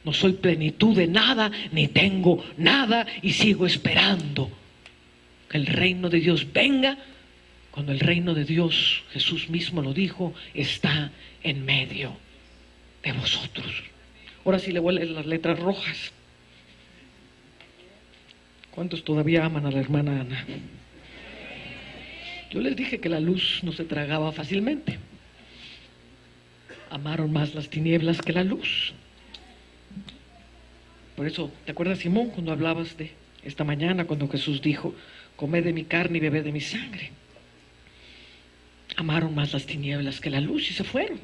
no soy plenitud de nada, ni tengo nada, y sigo esperando que el reino de Dios venga, cuando el reino de Dios, Jesús mismo lo dijo, está en medio de vosotros. Ahora sí le voy a leer las letras rojas. ¿Cuántos todavía aman a la hermana Ana? Yo les dije que la luz no se tragaba fácilmente. Amaron más las tinieblas que la luz. Por eso, ¿te acuerdas, Simón, cuando hablabas de esta mañana, cuando Jesús dijo, comed de mi carne y bebed de mi sangre? Amaron más las tinieblas que la luz y se fueron.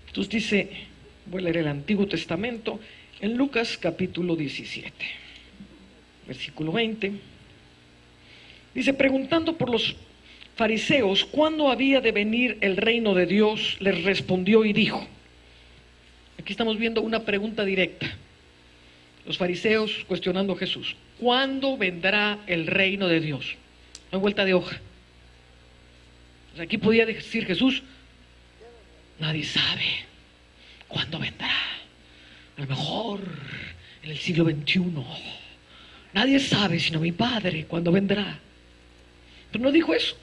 Entonces dice, voy a leer el Antiguo Testamento, en Lucas capítulo 17, versículo 20. Dice, preguntando por los fariseos cuándo había de venir el reino de Dios, les respondió y dijo. Aquí estamos viendo una pregunta directa. Los fariseos cuestionando a Jesús. ¿Cuándo vendrá el reino de Dios? No hay vuelta de hoja. Pues aquí podía decir Jesús, nadie sabe cuándo vendrá. A lo mejor en el siglo XXI. Nadie sabe sino mi Padre cuándo vendrá. Pero no dijo eso.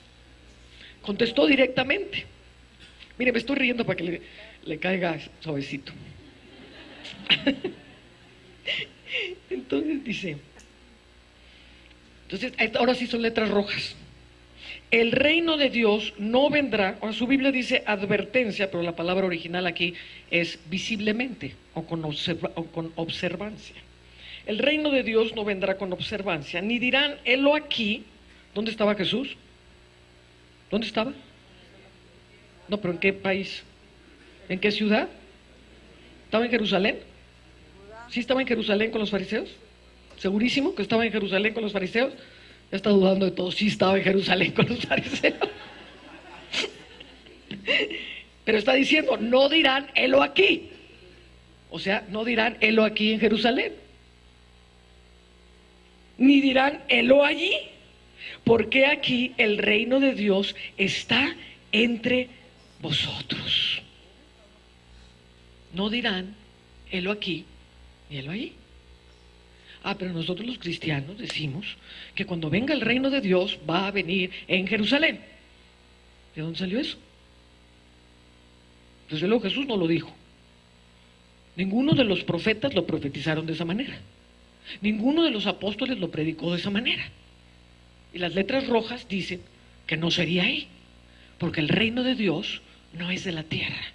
Contestó directamente. Mire, me estoy riendo para que le caiga suavecito. Entonces dice, ahora sí son letras rojas. El reino de Dios no vendrá, o su Biblia dice advertencia, pero la palabra original aquí es visiblemente o con observancia. El reino de Dios no vendrá con observancia, ni dirán, helo aquí. ¿Dónde estaba Jesús? ¿Dónde estaba? No, pero ¿en qué país? ¿En qué ciudad? ¿Estaba en Jerusalén? ¿Sí estaba en Jerusalén con los fariseos? ¿Segurísimo que estaba en Jerusalén con los fariseos? Ya está dudando de todo. Sí estaba en Jerusalén con los fariseos. Pero está diciendo, no dirán, helo aquí. O sea, no dirán, helo aquí en Jerusalén. Ni dirán, helo allí. Porque aquí el reino de Dios está entre vosotros. No dirán, helo aquí, ni helo allí. Pero nosotros los cristianos decimos que cuando venga el reino de Dios va a venir en Jerusalén. ¿De dónde salió eso? Desde luego Jesús no lo dijo. Ninguno de los profetas lo profetizaron de esa manera. Ninguno de los apóstoles lo predicó de esa manera. Y las letras rojas dicen que no sería ahí, porque el reino de Dios no es de la tierra.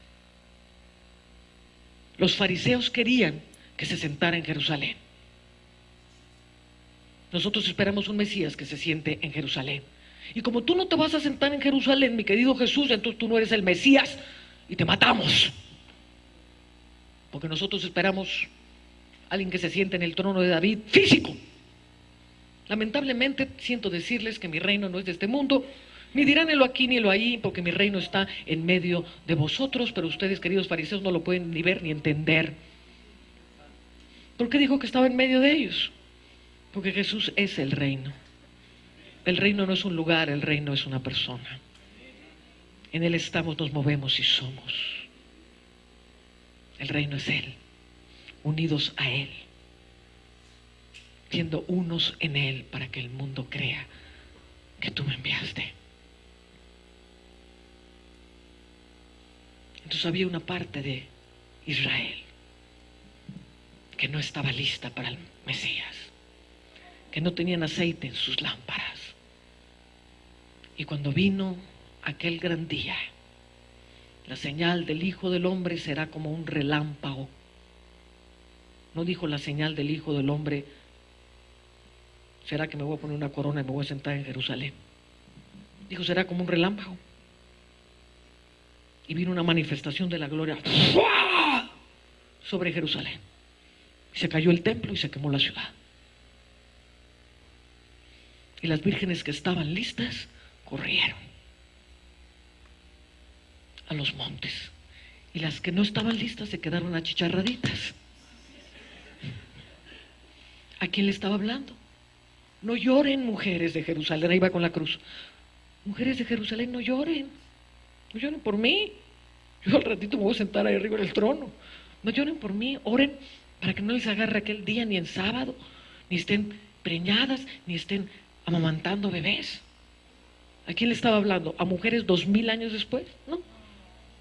Los fariseos querían que se sentara en Jerusalén. Nosotros esperamos un Mesías que se siente en Jerusalén. Y como tú no te vas a sentar en Jerusalén, mi querido Jesús, entonces tú no eres el Mesías y te matamos. Porque nosotros esperamos a alguien que se siente en el trono de David físico. Lamentablemente siento decirles que mi reino no es de este mundo, ni dirán helo aquí ni helo allí, porque mi reino está en medio de vosotros, pero ustedes, queridos fariseos, no lo pueden ni ver ni entender. ¿Por qué dijo que estaba en medio de ellos? Porque Jesús es el reino. El reino no es un lugar, el reino es una persona. En Él estamos, nos movemos y somos. El reino es Él, unidos a Él, siendo unos en Él para que el mundo crea que tú me enviaste. Entonces había una parte de Israel que no estaba lista para el Mesías, que no tenían aceite en sus lámparas. Y cuando vino aquel gran día, la señal del Hijo del Hombre será como un relámpago. No dijo la señal del Hijo del Hombre será que me voy a poner una corona y me voy a sentar en Jerusalén. Dijo, será como un relámpago. Y vino una manifestación de la gloria sobre Jerusalén. Y se cayó el templo y se quemó la ciudad. Y las vírgenes que estaban listas corrieron a los montes. Y las que no estaban listas se quedaron achicharraditas. ¿A quién le estaba hablando? No lloren, mujeres de Jerusalén. Ahí va con la cruz. Mujeres de Jerusalén, no lloren. No lloren por mí. Yo al ratito me voy a sentar ahí arriba en el trono. No lloren por mí. Oren para que no les agarre aquel día ni en sábado, ni estén preñadas, ni estén amamantando bebés. ¿A quién le estaba hablando? ¿A mujeres 2000 años después? No.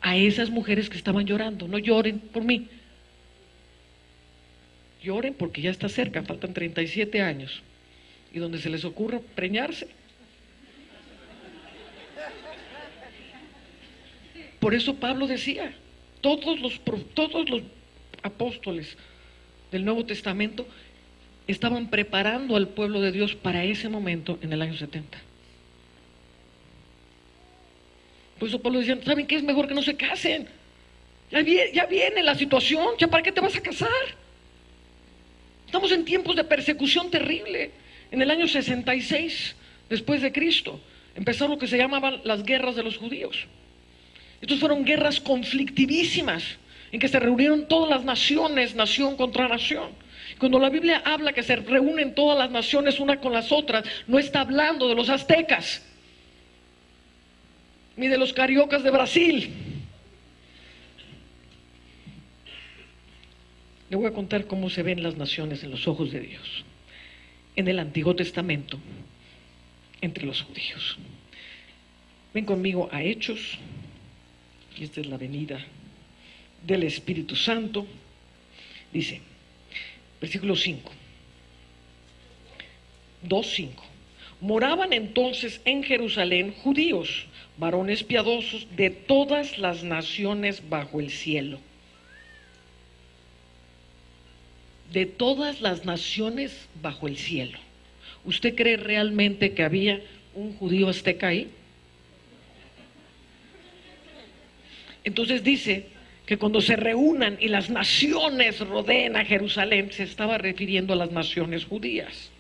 A esas mujeres que estaban llorando. No lloren por mí. Lloren porque ya está cerca, faltan 37 años. Y donde se les ocurra preñarse, Por eso Pablo decía, todos los apóstoles del Nuevo Testamento estaban preparando al pueblo de Dios para ese momento en el año 70. Por eso Pablo decía, ¿saben qué? Es mejor que no se casen. Ya viene la situación, ¿ya para qué te vas a casar? Estamos en tiempos de persecución terrible. En el año 66 después de Cristo empezaron lo que se llamaban las guerras de los judíos. Estas fueron guerras conflictivísimas en que se reunieron todas las naciones, nación contra nación. Cuando la Biblia habla que se reúnen todas las naciones una con las otras, no está hablando de los aztecas ni de los cariocas de Brasil. Le voy a contar cómo se ven las naciones en los ojos de Dios en el Antiguo Testamento entre los judíos. Ven conmigo a Hechos, y esta es la venida del Espíritu Santo. Dice, versículo 5, 2:5. Moraban entonces en Jerusalén judíos, varones piadosos de todas las naciones bajo el cielo. De todas las naciones bajo el cielo. ¿Usted cree realmente que había un judío azteca ahí? Entonces dice que cuando se reúnan y las naciones rodeen a Jerusalén, se estaba refiriendo a las naciones judías,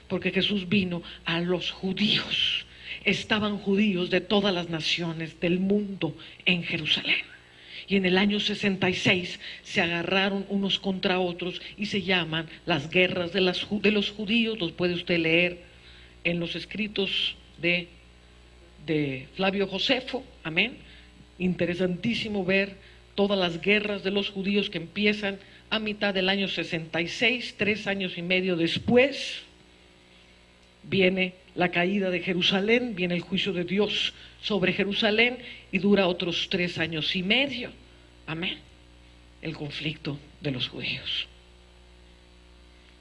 porque Jesús vino a los judíos. Estaban judíos de todas las naciones del mundo en Jerusalén. Y en el año 66 se agarraron unos contra otros y se llaman las guerras de los judíos. Los puede usted leer en los escritos de Flavio Josefo. Amén. Interesantísimo ver todas las guerras de los judíos que empiezan a mitad del año 66, 3 años y medio después. Viene la caída de Jerusalén, viene el juicio de Dios sobre Jerusalén y dura otros 3 años y medio. Amén. El conflicto de los judíos.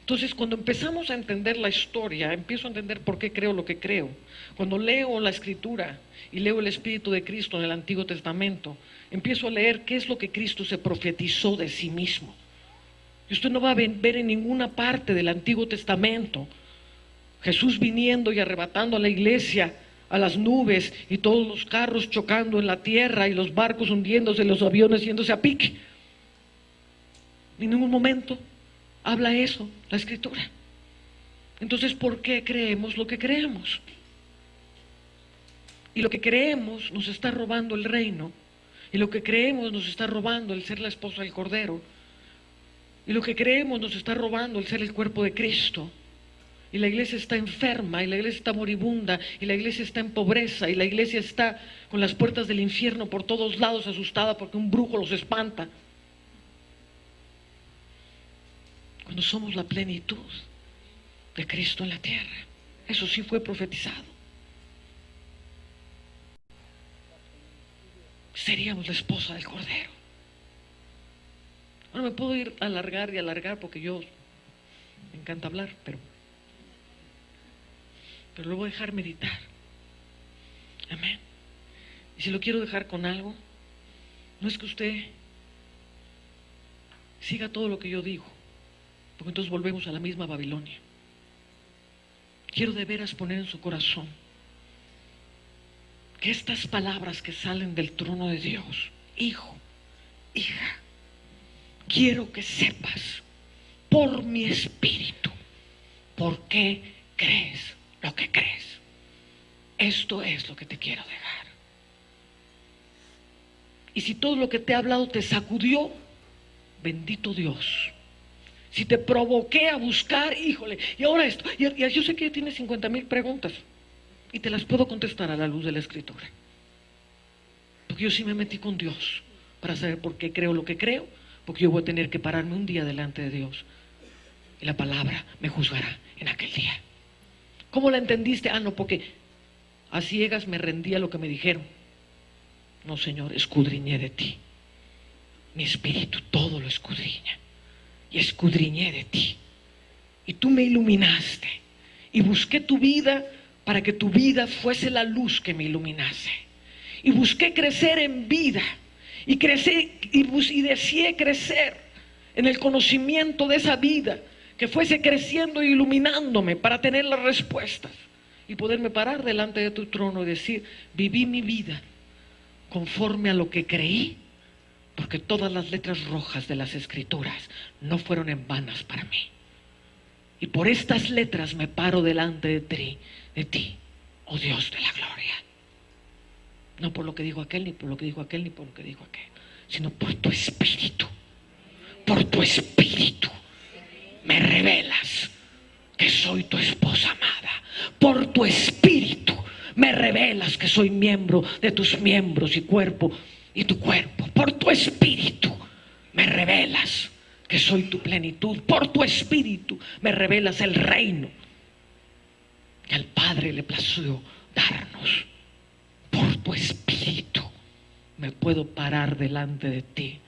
Entonces, cuando empezamos a entender la historia, empiezo a entender por qué creo lo que creo. Cuando leo la Escritura y leo el Espíritu de Cristo en el Antiguo Testamento, empiezo a leer qué es lo que Cristo se profetizó de sí mismo. Y usted no va a ver en ninguna parte del Antiguo Testamento Jesús viniendo y arrebatando a la iglesia a las nubes y todos los carros chocando en la tierra y los barcos hundiéndose, los aviones yéndose a pique. En ningún momento habla eso la Escritura. Entonces, ¿por qué creemos lo que creemos? Y lo que creemos nos está robando el reino, y lo que creemos nos está robando el ser la esposa del Cordero, y lo que creemos nos está robando el ser el cuerpo de Cristo. Y la iglesia está enferma, y la iglesia está moribunda, y la iglesia está en pobreza, y la iglesia está con las puertas del infierno por todos lados, asustada porque un brujo los espanta. Cuando somos la plenitud de Cristo en la tierra. Eso sí fue profetizado. Seríamos la esposa del Cordero. Ahora me puedo ir a alargar y alargar porque yo me encanta hablar, pero lo voy a dejar meditar. Amén. Y si lo quiero dejar con algo, no es que usted siga todo lo que yo digo, porque entonces volvemos a la misma Babilonia. Quiero de veras poner en su corazón que estas palabras que salen del trono de Dios, hijo, hija, quiero que sepas por mi espíritu por qué crees lo que crees. Esto es lo que te quiero dejar. Y si todo lo que te he hablado te sacudió, bendito Dios. Si te provoqué a buscar, híjole, y ahora esto, y yo sé que ya tienes 50,000 preguntas y te las puedo contestar a la luz de la Escritura, porque yo sí me metí con Dios para saber por qué creo lo que creo, porque yo voy a tener que pararme un día delante de Dios y la palabra me juzgará en aquel día. ¿Cómo la entendiste? No, porque a ciegas me rendí a lo que me dijeron. No, Señor, escudriñé de ti. Mi espíritu todo lo escudriña. Y escudriñé de ti. Y tú me iluminaste. Y busqué tu vida para que tu vida fuese la luz que me iluminase. y busqué crecer en vida y deseé crecer en el conocimiento de esa vida, que fuese creciendo e iluminándome para tener las respuestas y poderme parar delante de tu trono y decir: viví mi vida conforme a lo que creí, porque todas las letras rojas de las Escrituras no fueron en vanas para mí. Y por estas letras me paro delante de ti, oh Dios de la gloria. No por lo que dijo aquel, ni por lo que dijo aquel, ni por lo que dijo aquel, sino por tu espíritu. Por tu espíritu me revelas que soy tu esposa amada. Por tu espíritu me revelas que soy miembro de tus miembros y cuerpo y tu cuerpo. Por tu espíritu me revelas que soy tu plenitud. Por tu espíritu me revelas el reino que al Padre le plació darnos. Por tu espíritu me puedo parar delante de ti,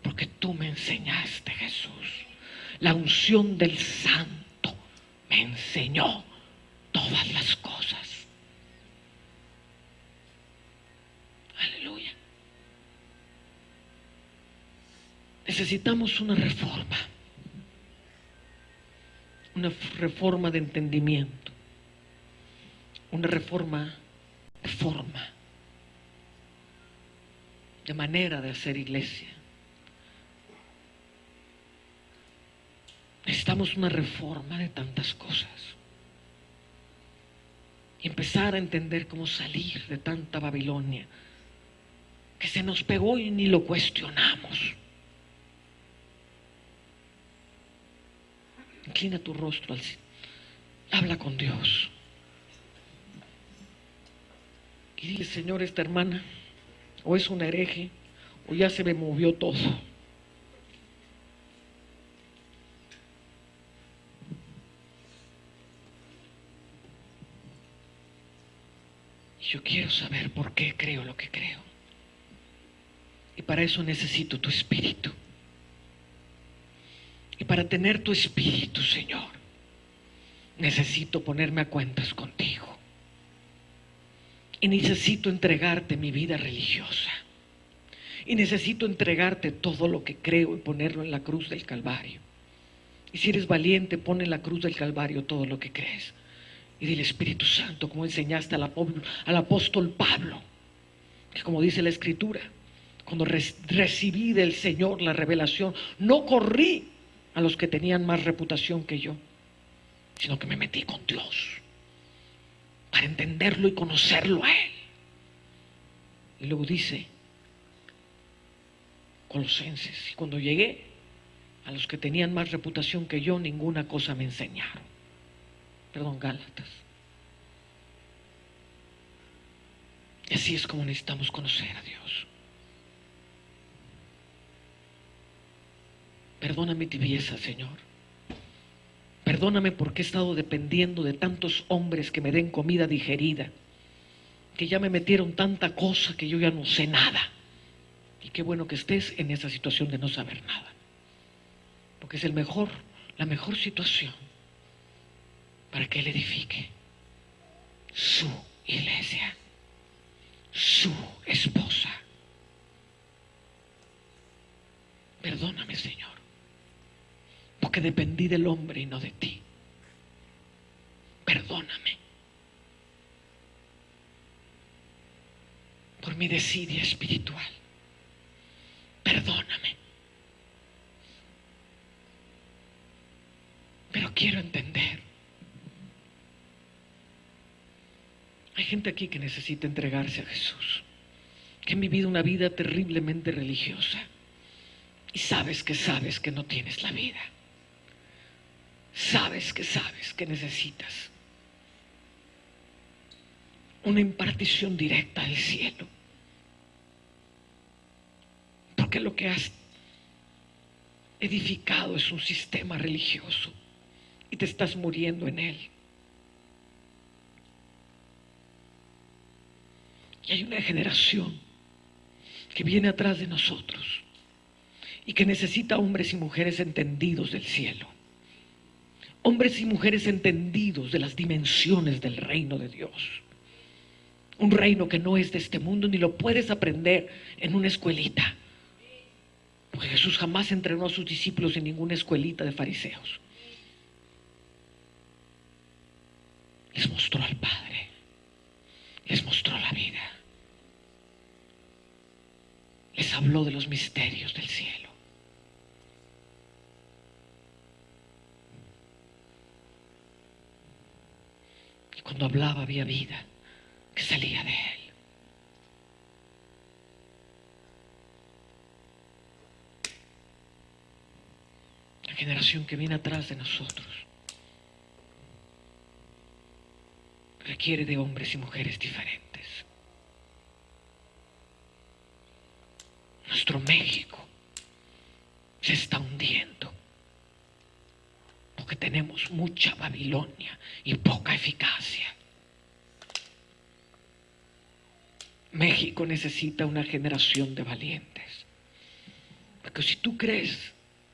porque tú me enseñaste, Jesús. La unción del Santo me enseñó todas las cosas. Aleluya. Necesitamos una reforma de entendimiento, una reforma de forma, de manera de hacer iglesia. Necesitamos una reforma de tantas cosas y empezar a entender cómo salir de tanta Babilonia que se nos pegó y ni lo cuestionamos. Inclina tu rostro al cielo, habla con Dios y dile: Señor, esta hermana o es una hereje o ya se me movió todo. Yo quiero saber por qué creo lo que creo. Y para eso necesito tu espíritu. Y para tener tu espíritu, Señor, necesito ponerme a cuentas contigo. Y necesito entregarte mi vida religiosa. Y necesito entregarte todo lo que creo y ponerlo en la cruz del Calvario. Y si eres valiente, pon en la cruz del Calvario todo lo que crees. Y dile: Espíritu Santo, como enseñaste al apóstol Pablo, que como dice la Escritura, cuando recibí del Señor la revelación, no corrí a los que tenían más reputación que yo, sino que me metí con Dios para entenderlo y conocerlo a Él. Y luego dice Colosenses: y cuando llegué a los que tenían más reputación que yo, ninguna cosa me enseñaron. Gálatas. Y así es como necesitamos conocer a Dios. Perdona mi tibieza, Señor. Perdóname porque he estado dependiendo de tantos hombres que me den comida digerida, que ya me metieron tanta cosa que yo ya no sé nada. Y qué bueno que estés en esa situación de no saber nada, porque es la mejor situación para que Él edifique su iglesia, su esposa. Perdóname, Señor, porque dependí del hombre y no de ti. Perdóname por mi desidia espiritual. Perdóname. Pero quiero entender. Hay gente aquí que necesita entregarse a Jesús, que han vivido una vida terriblemente religiosa y sabes que no tienes la vida. Sabes que necesitas una impartición directa del cielo, porque lo que has edificado es un sistema religioso y te estás muriendo en él. Y hay una generación que viene atrás de nosotros y que necesita hombres y mujeres entendidos del cielo, hombres y mujeres entendidos de las dimensiones del reino de Dios, Un reino que no es de este mundo, ni lo puedes aprender en una escuelita. Porque Jesús jamás entrenó a sus discípulos en ninguna escuelita de fariseos. Les mostró al Padre, les mostró la vida, les habló de los misterios del cielo. Y cuando hablaba había vida que salía de él. La generación que viene atrás de nosotros requiere de hombres y mujeres diferentes. Nuestro México se está hundiendo porque tenemos mucha Babilonia y poca eficacia. México necesita una generación de valientes. Porque si tú crees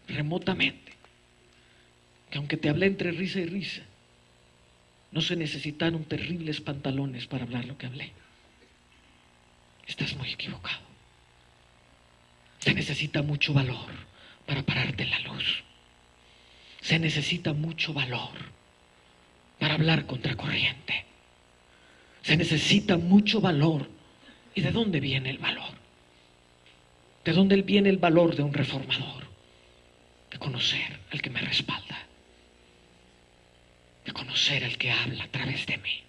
remotamente que aunque te hablé entre risa y risa, no se necesitaron terribles pantalones para hablar lo que hablé, estás muy equivocado. Se necesita mucho valor para pararte en la luz. Se necesita mucho valor para hablar contra corriente. Se necesita mucho valor. ¿Y de dónde viene el valor? ¿De dónde viene el valor de un reformador? De conocer al que me respalda, de conocer al que habla a través de mí.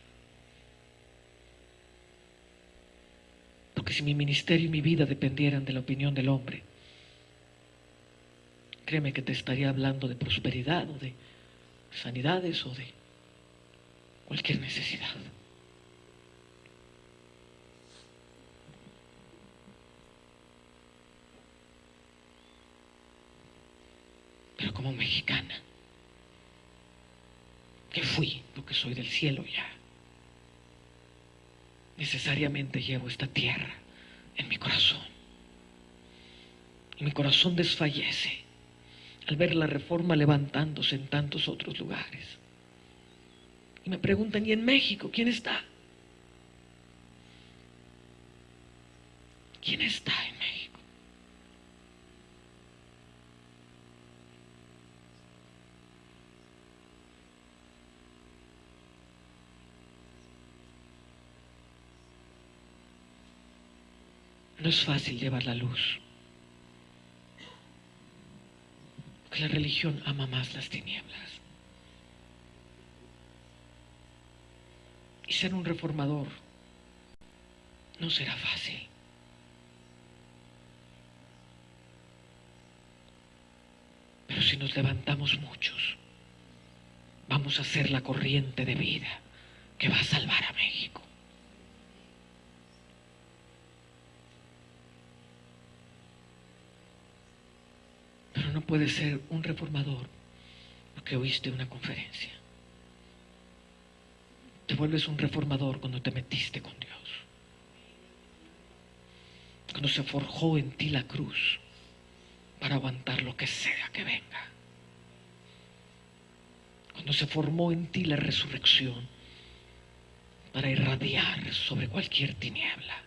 Porque si mi ministerio y mi vida dependieran de la opinión del hombre, créeme que te estaría hablando de prosperidad o de sanidades o de cualquier necesidad. Pero como mexicana, que fui lo que soy del cielo ya, necesariamente llevo esta tierra en mi corazón. Y mi corazón desfallece al ver la reforma levantándose en tantos otros lugares. Y me preguntan, ¿y en México quién está? ¿Quién está en México? No es fácil llevar la luz, porque la religión ama más las tinieblas. Y ser un reformador no será fácil. Pero si nos levantamos muchos, vamos a ser la corriente de vida que va a salvar a México. Pero no puedes ser un reformador porque oíste una conferencia. Te vuelves un reformador cuando te metiste con Dios. Cuando se forjó en ti la cruz para aguantar lo que sea que venga. Cuando se formó en ti la resurrección para irradiar sobre cualquier tiniebla.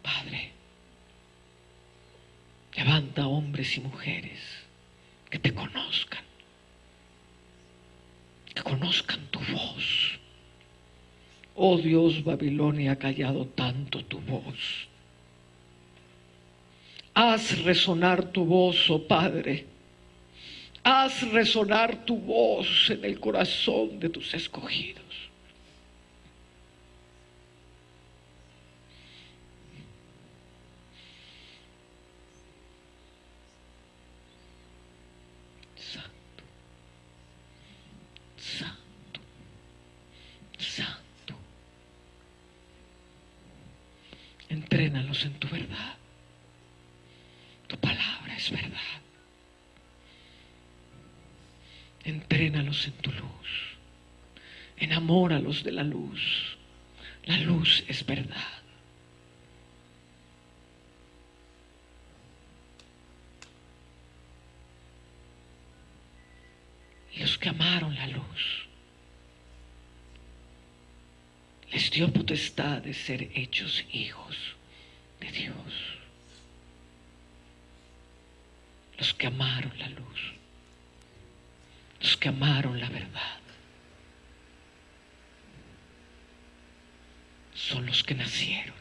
Padre, levanta hombres y mujeres que te conozcan, que conozcan tu voz. Oh Dios, Babilonia ha callado tanto tu voz. Haz resonar tu voz, oh Padre. Haz resonar tu voz en el corazón de tus escogidos. Santo, santo, santo. Entrénalos en tu verdad. Tu palabra es verdad. Entrénalos en tu luz. Enamóralos de la luz. La luz es verdad. amaron la luz, les dio potestad de ser hechos hijos de Dios. Los que amaron la luz, los que amaron la verdad, son los que nacieron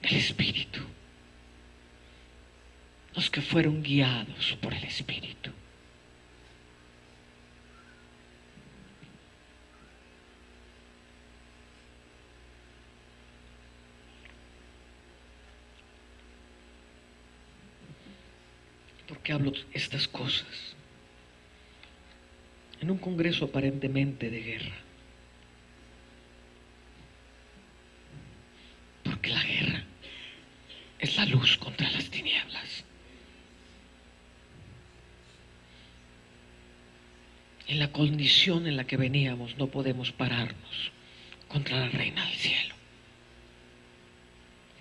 del Espíritu, los que fueron guiados por el Espíritu. ¿Por qué hablo estas cosas? En un congreso aparentemente de guerra. Porque la guerra es la luz contra las tinieblas. En la condición en la que veníamos no podemos pararnos contra la reina del cielo.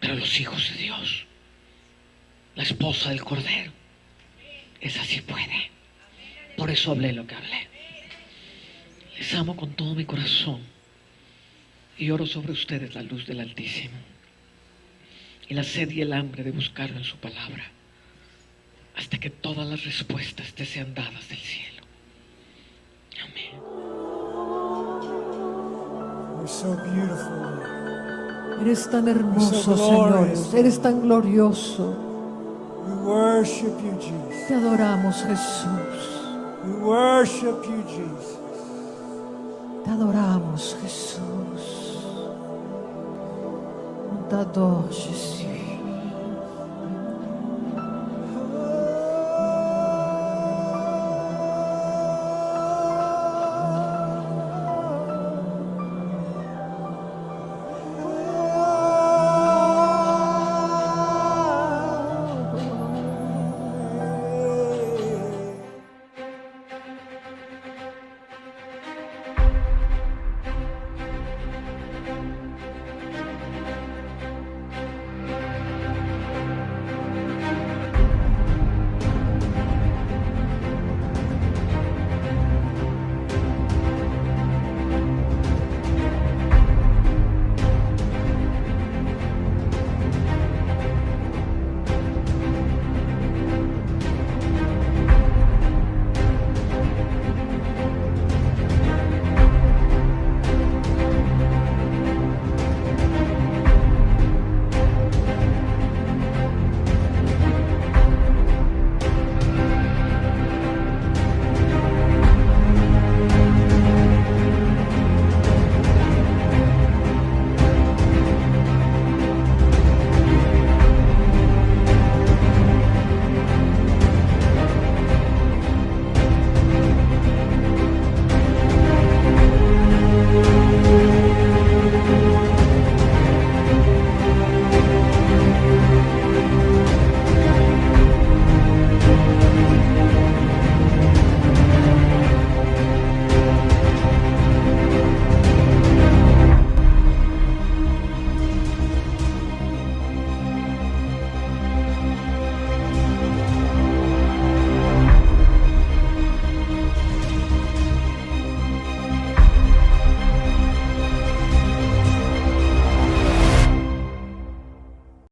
Pero los hijos de Dios, la esposa del Cordero, esa sí puede. Por eso hablé lo que hablé. Les amo con todo mi corazón y oro sobre ustedes la luz del Altísimo y la sed y el hambre de buscarlo en su palabra hasta que todas las respuestas te sean dadas del cielo. Amén. You're so beautiful, Lord. Eres tan hermoso, So Señor. glorious. Eres tan glorioso. We worship you, Jesus. Te adoramos, Jesús. We worship you, Jesus. Te adoramos, Jesús. On t'adore, Jésus.